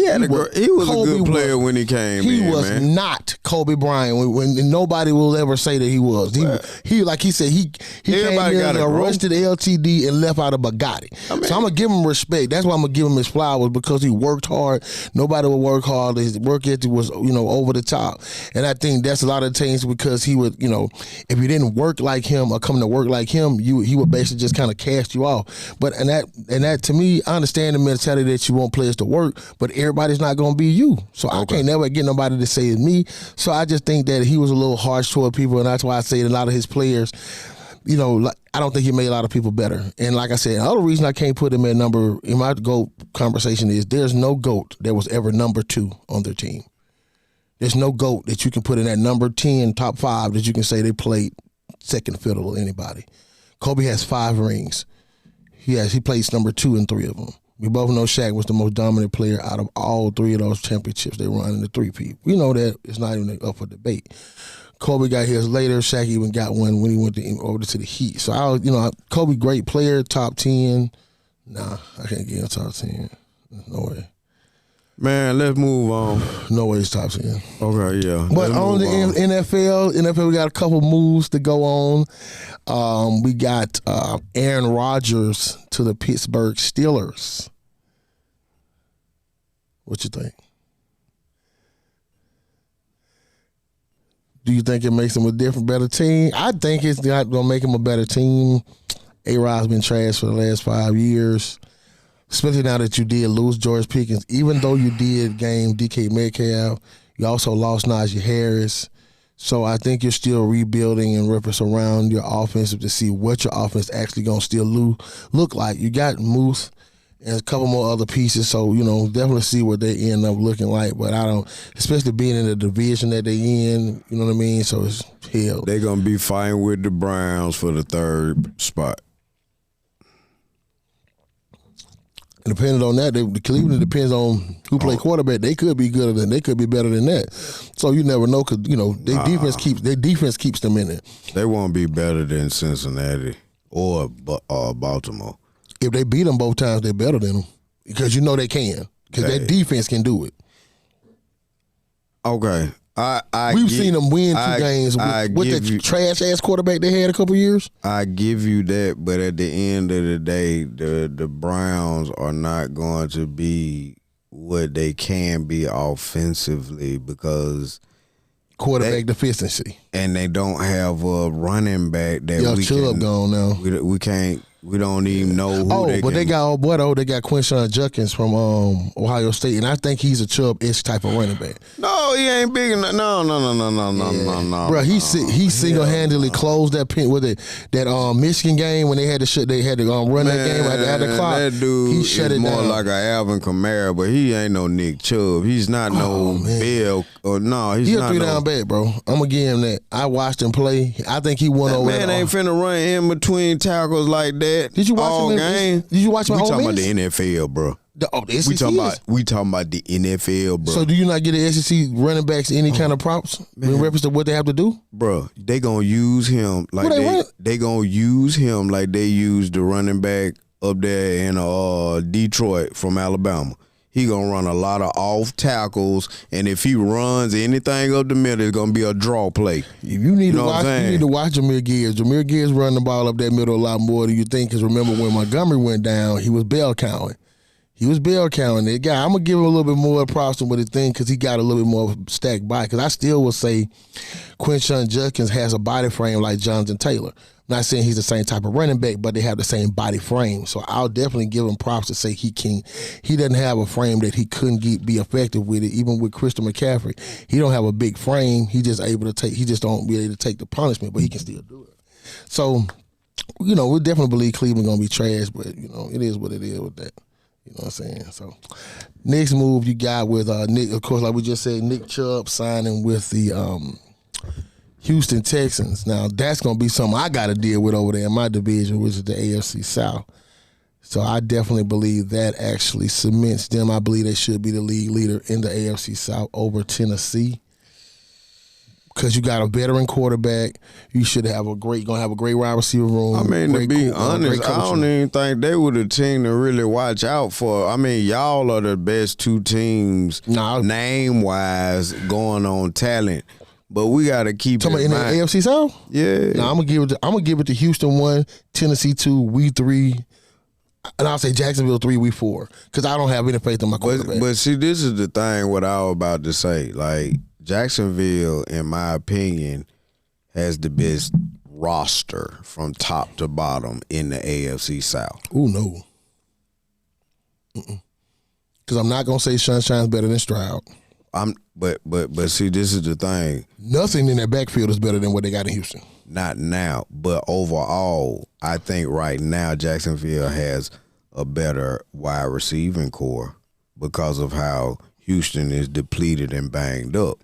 he was a good player when he came in. He was not Kobe Bryant when nobody will ever say that he was. He like he said he came in arrested LTD and left out of Bugatti. So I'm gonna give him respect. That's why I'm gonna give him his flowers because he worked hard. Nobody would work hard. His work ethic was, over the top. And I think that's a lot of things because he would, if you didn't work like him or come to work like him, he would basically just kind of cast you off. But and that to me, I understand the mentality that you want players to work, but everybody's not gonna be you. So I can't never get nobody to say it's me. So I just think that he was a little harsh toward people, and that's why I say that a lot of his players, I don't think he made a lot of people better. And like I said, the other reason I can't put him at number in my GOAT conversation is there's no GOAT that was ever number 2 on their team. There's no GOAT that you can put in that number 10, top 5 that you can say they played second fiddle to anybody. Kobe has 5 rings. He plays number 2 in 3 of them. We both know Shaq was the most dominant player out of all 3 of those championships they won in the 3-peat. We know that. It's not even up for debate. Kobe got his later. Shaq even got one when he went over to the Heat. So Kobe, great player, top 10. Nah, I can't get him top 10. No way. Man, let's move on. No way he's top 10. Okay, yeah. But on the NFL, we got a couple moves to go on. We got Aaron Rodgers to the Pittsburgh Steelers. What you think? Do you think it makes him a better team? I think it's not going to make him a better team. A-Rod's been trash for the last 5 years. Especially now that you did lose George Pickens. Even though you did gain DK Metcalf, you also lost Najee Harris. So I think you're still rebuilding and reference around your offensive to see what your offense actually going to still look like. You got Moose and a couple more other pieces, so, definitely see what they end up looking like. But I don't, especially being in the division that they in, you know what I mean? So it's hell. They're going to be fighting with the Browns for the 3rd spot. And depending on that, the Cleveland depends on who play quarterback. They could be better than that. So you never know because their defense keeps them in it. They won't be better than Cincinnati or Baltimore. If they beat them both times, they're better than them because they can because that defense can do it. Okay. We've seen them win 2 games with the trash ass quarterback they had a couple years. I give you that, but at the end of the day, the Browns are not going to be what they can be offensively because quarterback deficiency, and they don't have a running back that we Chubb can. Gone now. We can't. We don't even know who. They got They got Quinshawn Judkins from Ohio State, and I think he's a Chubb-ish type of running back. No, he ain't big enough. No. Bro, he single-handedly closed that pin with that Michigan game when they had to run that game at the clock. That dude he shut is it more down. like a Alvin Kamara, but he ain't no Nick Chubb. He's not Bill. Or no, he's not. He's a 3-down back, bro. I'm gonna give him that. I watched him play. I think he won over. Man ain't finna run in between tackles like that. Did you watch all him? Game? Did you watch him? We talking about the NFL, bro. We talking about the NFL, bro. So do you not get the SEC running backs any kind of props in reference to what they have to do? Bro, they gonna use him like they gonna use him like they used the running back up there in Detroit from Alabama. He gonna run a lot of off tackles, and if he runs anything up the middle, it's gonna be a draw play. You need to watch Jahmyr Gibbs. Jahmyr Gibbs run the ball up that middle a lot more than you think. Because remember when Montgomery went down, he was bell counting. That guy. I'm gonna give him a little bit more props than what he think because he got a little bit more stacked body. Because I still will say Quinshawn Judkins has a body frame like Jonathan Taylor. I'm not saying he's the same type of running back, but they have the same body frame. So I'll definitely give him props to say he doesn't have a frame that he couldn't be effective with it. Even with Christian McCaffrey, he don't have a big frame. He just don't be able to take the punishment, but he can still do it. So, we definitely believe Cleveland gonna be trash, but it is what it is with that. You know what I'm saying? So, next move you got with Nick, of course, like we just said, Nick Chubb signing with the Houston Texans. Now, that's going to be something I got to deal with over there in my division, which is the AFC South. So, I definitely believe that actually cements them. I believe they should be the league leader in the AFC South over Tennessee. Because you got a veteran quarterback, you should have gonna have a great wide receiver room. I mean, to be honest, I don't even think they were the team to really watch out for. I mean, y'all are the best 2 teams name-wise going on talent. But we got to keep talking in about in the AFC South? Yeah. No, I'm gonna give it to Houston 1, Tennessee 2, we 3. And I'll say Jacksonville 3, we 4. Because I don't have any faith in my quarterback. But see, this is the thing what I was about to say. Like, Jacksonville, in my opinion, has the best roster from top to bottom in the AFC South. Oh, no. Because I'm not going to say Sunshine's better than Stroud. But see, this is the thing. Nothing in their backfield is better than what they got in Houston. Not now, but overall, I think right now Jacksonville has a better wide receiving core because of how Houston is depleted and banged up.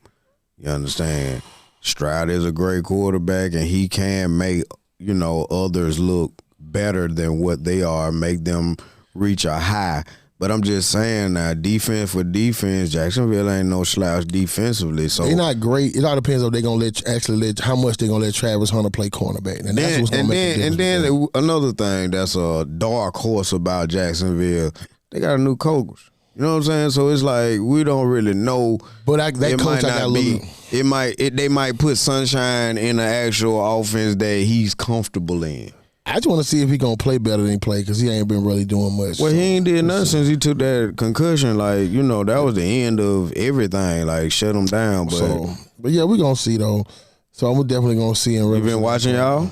You understand? Stroud is a great quarterback, and he can make, others look better than what they are, make them reach a high. But I'm just saying now, defense for defense, Jacksonville ain't no slouch defensively. So they're not great. It all depends if they're gonna let how much they're gonna let Travis Hunter play cornerback, and that's what's gonna make the difference. And then another thing that's a dark horse about Jacksonville, they got a new coach. You know what I'm saying? So it's like we don't really know. But that coach, I got they might put Sunshine in the actual offense that he's comfortable in. I just want to see if he gonna play better than he played because he ain't been really doing much. Well, he ain't did nothing since he took that concussion. Like, you know, that was the end of everything. Like, shut him down. But yeah, we gonna see though. So I'm definitely gonna see him. You been watching y'all?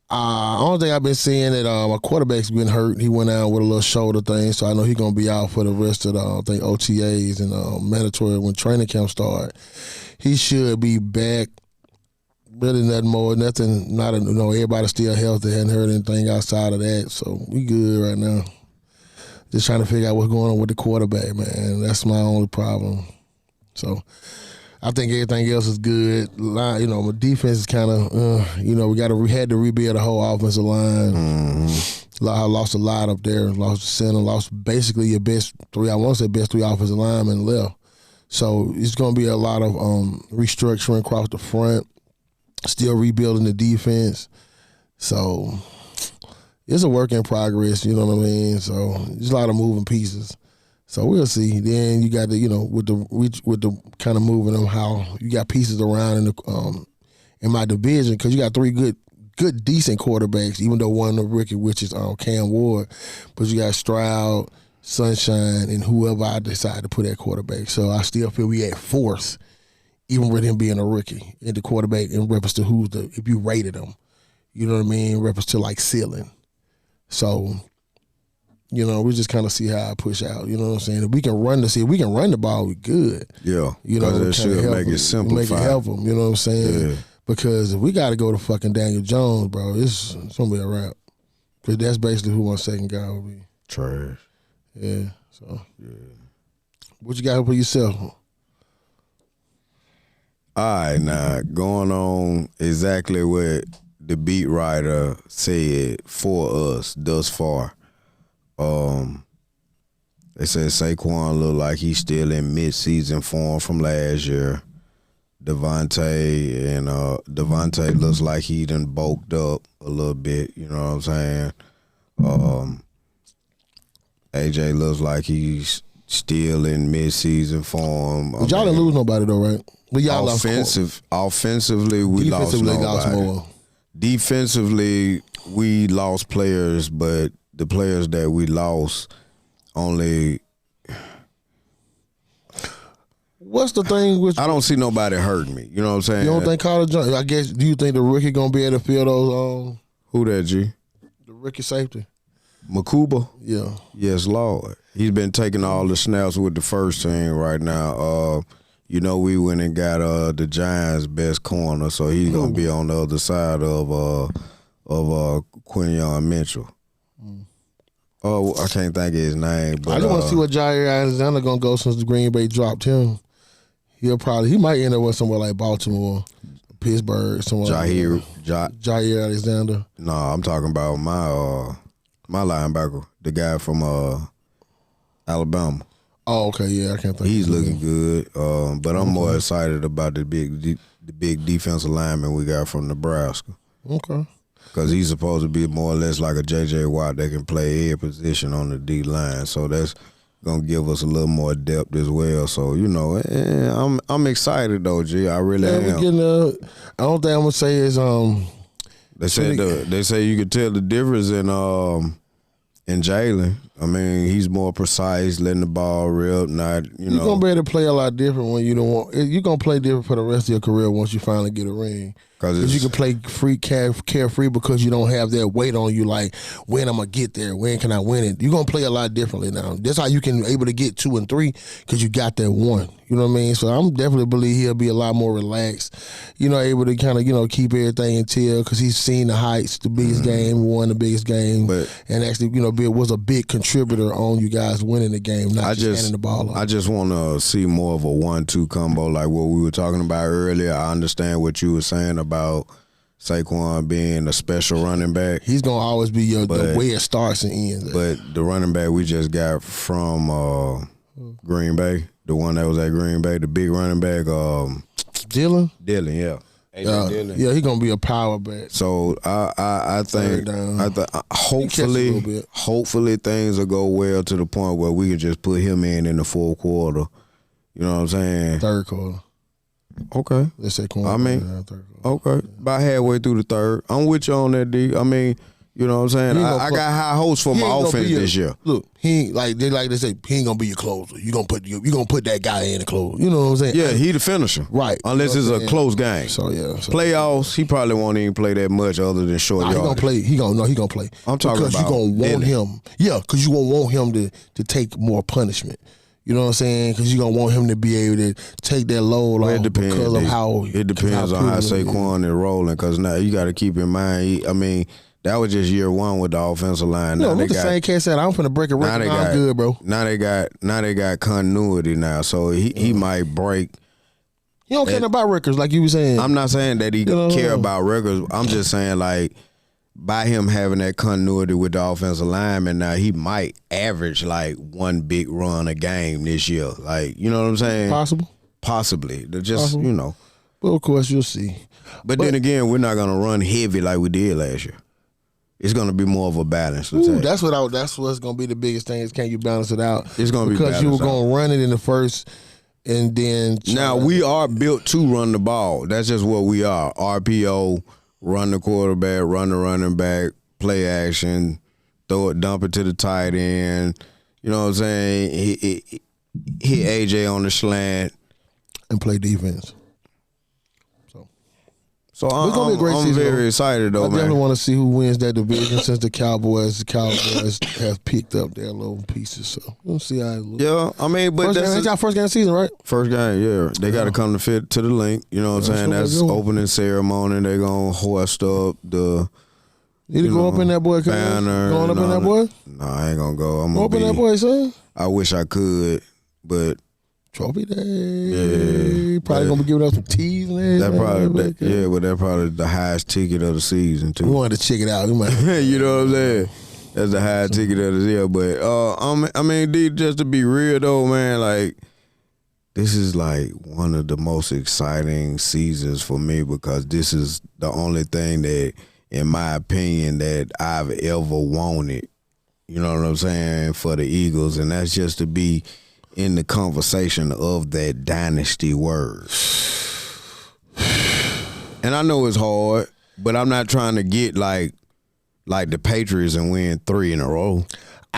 Only thing I've been seeing that my quarterback's been hurt. He went out with a little shoulder thing, so I know he's gonna be out for the rest of the I think OTAs and mandatory when training camp start. He should be back. Really nothing more, nothing. Everybody's still healthy. Hadn't heard anything outside of that, so we good right now. Just trying to figure out what's going on with the quarterback, man. That's my only problem. So I think everything else is good. My defense is kind of, we had to rebuild the whole offensive line. Mm-hmm. I lost a lot up there. Lost the center. Lost basically your best three. I want to say best three offensive linemen left. So it's going to be a lot of restructuring across the front. Still rebuilding the defense. So it's a work in progress, you know what I mean? So there's a lot of moving pieces. So we'll see. Then you got with the kind of moving them how you got pieces around in my division because you got three good decent quarterbacks, even though one of the rookie, which is Cam Ward, but you got Stroud, Sunshine, and whoever I decide to put at quarterback. So I still feel we at fourth. Even with him being a rookie, and the quarterback in reference to if you rated him, you know what I mean, in reference to like ceiling. So, we just kind of see how I push out. You know what I'm saying? If we can run the ball, we good. Yeah, that should make it simplified. Make it help them. You know what I'm saying? Yeah. Because if we got to go to fucking Daniel Jones, bro, it's gonna be a wrap. Because that's basically who my second guy will be. Trash. Yeah. So yeah. What you got for yourself? All right, now, going on exactly what the beat writer said for us thus far. They said Saquon look like he's still in mid-season form from last year. Devontae looks like he done bulked up a little bit, you know what I'm saying? AJ looks like he's still in mid-season form. But y'all didn't lose nobody though, right? But y'all offensively, we lost nobody. Defensively, we lost players, but the players that we lost only. What's the thing with? I don't see nobody hurting me. You know what I'm saying? You don't think Carter Jones? I guess. Do you think the rookie gonna be able to fill those? Who that G? The rookie safety. Makuba? Yeah. Yes, Lord. He's been taking all the snaps with the first team right now. We went and got the Giants' best corner, so he's gonna be on the other side of Quinyon Mitchell. Oh, I can't think of his name. But I just want to see what Jair Alexander gonna go since the Green Bay dropped him. He might end up with somewhere like Baltimore, Pittsburgh, somewhere. Jair Alexander. No, I'm talking about my linebacker, the guy from Alabama. Oh, okay, yeah, I can't think. He's looking good, but I'm more excited about the big defensive lineman we got from Nebraska. Okay. Because he's supposed to be more or less like a J.J. Watt that can play every position on the D-line. So that's going to give us a little more depth as well. So, I'm excited, though, G. I really am. The only thing I'm going to say is they say you could tell the difference in Jalen. I mean, he's more precise, letting the ball rip, You're going to be able to play a lot different when you don't want. You're going to play different for the rest of your career once you finally get a ring. Because you can play carefree because you don't have that weight on you like, when I'm going to get there, when can I win it? You're going to play a lot differently now. That's how you can able to get 2 and 3 because you got that one. You know what I mean? So I'm definitely believe he'll be a lot more relaxed, able to kind of, keep everything in tail because he's seen the heights, the biggest game, won the biggest game, and actually, was a big contributor on you guys winning the game, not just handing the ball off. I just want to see more of a 1-2 combo like what we were talking about earlier. I understand what you were saying about, Saquon being a special running back. He's gonna always be the way it starts and ends. But the running back we just got from Green Bay, the one that was at Green Bay, the big running back, Dillon, yeah. Dillon. Yeah, he's gonna be a power back. So I think hopefully things will go well to the point where we can just put him in the fourth quarter. You know what I'm saying? Third quarter. Okay. Let's say corner. I mean, third quarter. Okay. About halfway through the third. I'm with you on that, D. I mean, you know what I'm saying? I got high hopes for my offense this year. Look, he ain't like they say, he ain't gonna be your closer. You gonna put that guy in the close. You know what I'm saying? Yeah, he the finisher. Right. Unless it's a close game. So Playoffs, he probably won't even play that much other than short yardage. He gonna play. He gonna play. I'm talking because about you gonna want Dillon. him. Yeah, because you gonna want him to take more punishment. You know what I'm saying? Because you gonna want him to be able to take that load off because of how it depends on how Saquon is rolling. Because now you got to keep in mind. That was just year one with the offensive line. No, the same cat said, I'm finna break a record. I'm good, bro. Now they got continuity now, so he might break. He don't care about records like you were saying. I'm not saying that he care about records. I'm just saying like by him having that continuity with the offensive lineman, now he might average like one big run a game this year. Like, you know what I'm saying? Possibly. You know. Well, of course, you'll see. But then again, we're not gonna run heavy like we did last year. It's gonna be more of a balance. That's what's gonna be the biggest thing is can you balance it out? It's gonna be because you were gonna run it in the first, and then now we are built to run the ball. That's just what we are. RPO, run the quarterback, run the running back, play action, dump it to the tight end. You know what I'm saying? Hit AJ on the slant and play defense. So I'm very excited though, man. I definitely want to see who wins that division since the Cowboys have picked up their little pieces. So we'll see how it looks. Yeah, I mean, but that's our first game of the season, right? First game, yeah. They got to come to fit to the link. You know what I'm saying? That's opening ceremony. They're gonna hoist up the. Need to go up in that boy. Banner. Going up in that boy? No, I ain't gonna go. I'm gonna go up in that boy, son. I wish I could, but. Trophy day. Yeah. Probably gonna be giving us some teas and everything. But that's probably the highest ticket of the season too. We wanted to check it out. You know what I'm saying? That's the highest ticket of the year. But I mean, D, just to be real though, man, like this is like one of the most exciting seasons for me because this is the only thing that, in my opinion, that I've ever wanted. You know what I'm saying? For the Eagles, and that's just to be in the conversation of that dynasty word. And I know it's hard, but I'm not trying to get like the Patriots and win 3 in a row.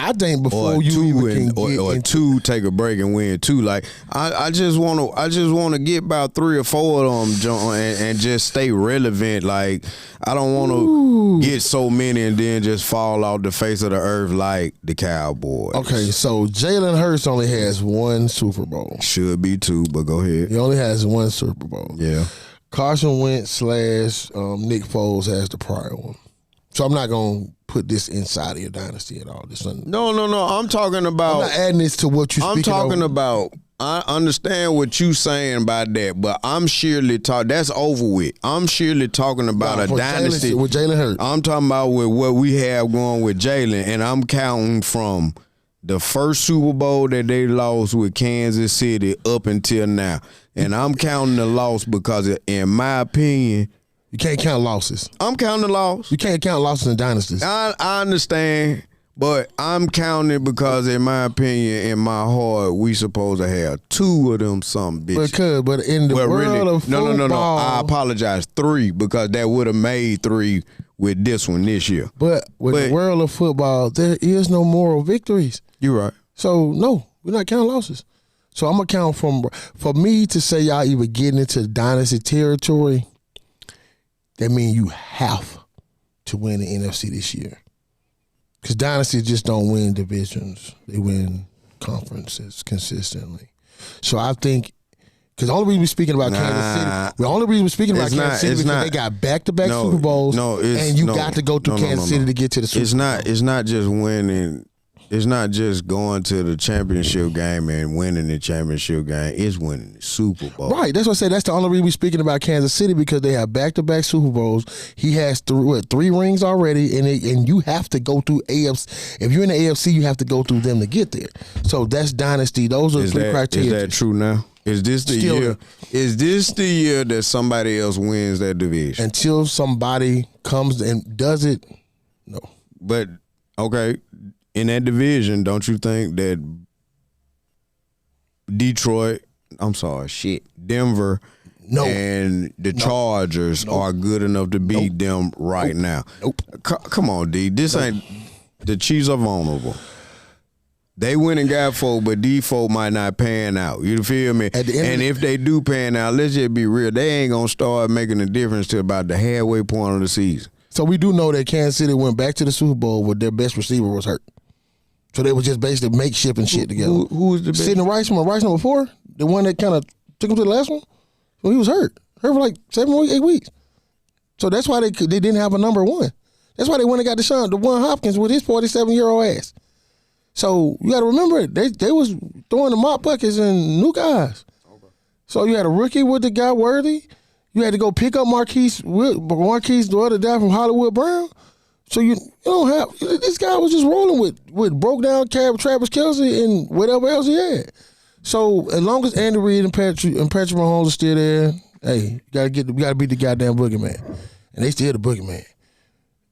I think before you two take a break and win 2. Like I just want to get about 3 or 4 of them, John, and just stay relevant. Like I don't want to get so many and then just fall off the face of the earth like the Cowboys. Okay, so Jalen Hurts only has 1 Super Bowl. Should be 2, but go ahead. He only has 1 Super Bowl. Yeah. Carson Wentz / Nick Foles has the prior one. So I'm not gonna put this inside of your dynasty at all. No. I'm talking about. I'm not adding this to what you're speaking. I'm talking about. I understand what you saying about that, but I'm surely talking. That's over with. I'm surely talking about a dynasty with Jalen Hurts. I'm talking about with what we have going with Jalen, and I'm counting from the first Super Bowl that they lost with Kansas City up until now, and I'm counting the loss because, in my opinion. You can't count losses. I'm counting the loss. You can't count losses in dynasties. I understand, but I'm counting it because, in my opinion, in my heart, we supposed to have 2 of them some bitches. But in the world of football. No. I apologize. 3 because that would have made 3 with this one this year. But the world of football, there is no moral victories. You're right. So, no, we're not counting losses. So I'm going to count for me to say y'all even getting into dynasty territory. That means you have to win the NFC this year. Because dynasties just don't win divisions. They win conferences consistently. So I think, because the only reason we're speaking about Kansas City, Kansas City because they got back-to-back Super Bowls, and you got to go through Kansas City to get to the Super Bowl. It's not just winning it's not just going to the championship game and winning the championship game. It's winning the Super Bowl. Right. That's what I said. That's the only reason we're speaking about Kansas City, because they have back-to-back Super Bowls. He has three rings already, and you have to go through AFC. If you're in the AFC, you have to go through them to get there. So that's dynasty. Those are the three criteria. Is that true now? Is this the year? Is this the year that somebody else wins that division? Until somebody comes and does it, no. But okay, in that division, don't you think that Denver, and the Chargers are good enough to beat them right now? Nope. Come on, D. This ain't the Chiefs are vulnerable. They went and got folk, but these folk might not pan out. You feel me? And if they do pan out, let's just be real. They ain't going to start making a difference till about the halfway point of the season. So we do know that Kansas City went back to the Super Bowl where their best receiver was hurt. So they were just basically makeshift and shit together. Who was the best? Sidney Rice number 4, the one that kind of took him to the last one. Well, he was hurt. Hurt for like 7 or 8 weeks. So that's why they didn't have a number 1. That's why they went and got DeWan Hopkins with his 47-year-old ass. So you got to remember, they was throwing the mop buckets and new guys. Okay. So you had a rookie with the guy Worthy. You had to go pick up Marquise, the other guy from Hollywood Brown. So you don't have this guy was just rolling with broke down Travis Kelce and whatever else he had. So as long as Andy Reid and Patrick Mahomes are still there, hey, we gotta beat the goddamn boogeyman, and they still the boogeyman.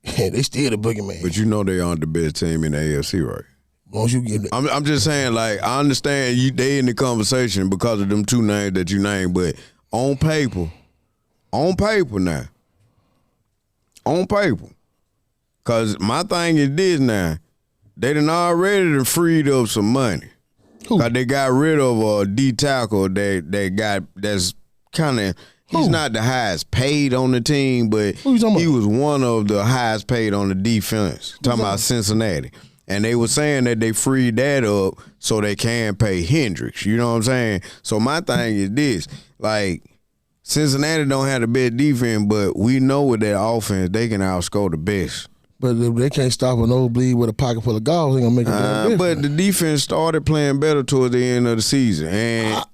Yeah, they still the boogeyman. But you know they aren't the best team in the AFC, right? Once you get I'm just saying, like, I understand they in the conversation because of them 2 names that you named, but on paper now. Because my thing is this now, they done already freed up some money. Because they got rid of a D tackle that's kind of, he's not the highest paid on the team, but he was one of the highest paid on the defense. Talking about Cincinnati. And they were saying that they freed that up so they can pay Hendricks. You know what I'm saying? So my thing is this, like, Cincinnati don't have the best defense, but we know with their offense, they can outscore the best. But if they can't stop a nosebleed with a pocket full of golf, they gonna make a difference. But the defense started playing better towards the end of the season. And,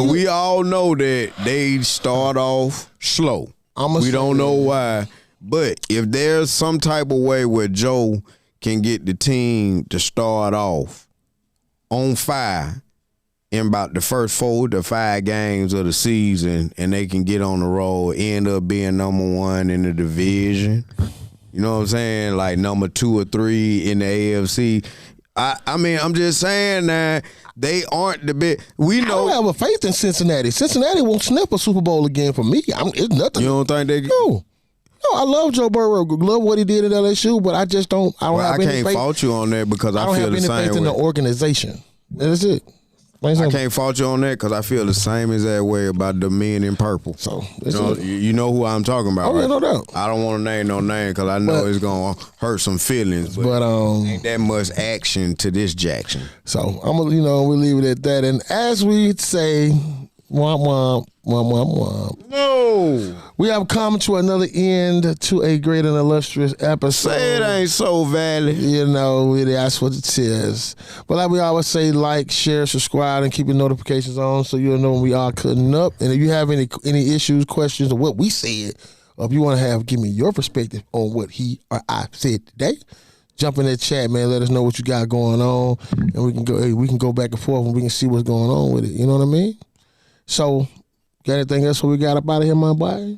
we all know that they start off slow. We don't know why. But if there's some type of way where Joe can get the team to start off on fire in about the first 4 to 5 games of the season, and they can get on the road, end up being number 1 in the division. You know what I'm saying? Like number 2 or 3 in the AFC. I mean, I'm just saying that they aren't the big. We know. I don't have a faith in Cincinnati. Cincinnati won't sniff a Super Bowl again for me. It's nothing. You don't think they? No, I love Joe Burrow. Love what he did at LSU, but I just don't. I can't fault you on that because I feel the same way. I don't have any faith in the organization. That's it. I can't fault you on that because I feel the same as that way about the men in purple. So you know who I'm talking about, right? No doubt. I don't want to name no name because I know it's gonna hurt some feelings. But ain't that much action to this Jackson. So I'm gonna, we'll leave it at that. And as we say, womp womp, womp womp womp. No, we have come to another end to a great and illustrious episode. Say it ain't so, Valley. That's what it is. But like we always say, like, share, subscribe, and keep your notifications on so you'll know when we are cutting up. And if you have any issues, questions, or what we said, or if you want to give me your perspective on what he or I said today, jump in that chat, man. Let us know what you got going on, and we can go back and forth and we can see what's going on with it. You know what I mean? So, got anything else we got up out of here, my boy?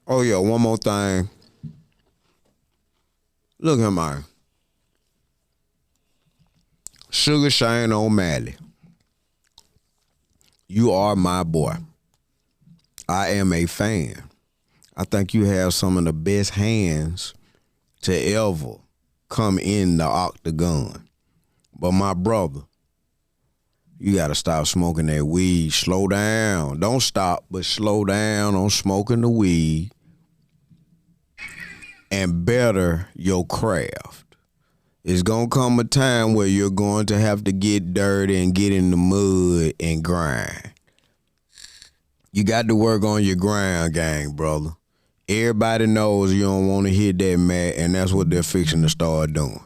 Oh, yeah, one more thing. Look at my Sugar Shane O'Malley. You are my boy. I am a fan. I think you have some of the best hands to ever come in the octagon. But my brother, you got to stop smoking that weed. Slow down. Don't stop, but slow down on smoking the weed and better your craft. It's going to come a time where you're going to have to get dirty and get in the mud and grind. You got to work on your grind game, brother. Everybody knows you don't want to hit that mat, and that's what they're fixing to start doing.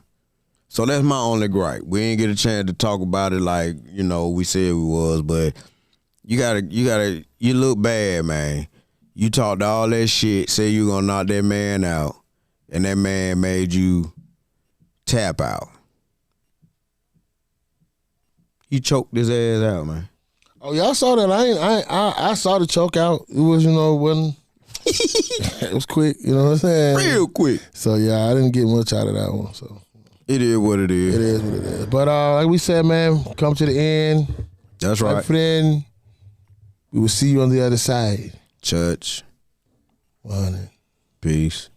So that's my only gripe. We ain't get a chance to talk about it like, we said we was, but you look bad, man. You talked all that shit, say you gonna knock that man out, and that man made you tap out. You choked his ass out, man. Oh yeah, I saw that. I saw the choke out. It was, it wasn't. It was quick. You know what I'm saying? Real quick. So yeah, I didn't get much out of that one. So it is what it is. It is what it is. But like we said, man, come to the end. That's right. My friend, we will see you on the other side. Church. Morning. Peace.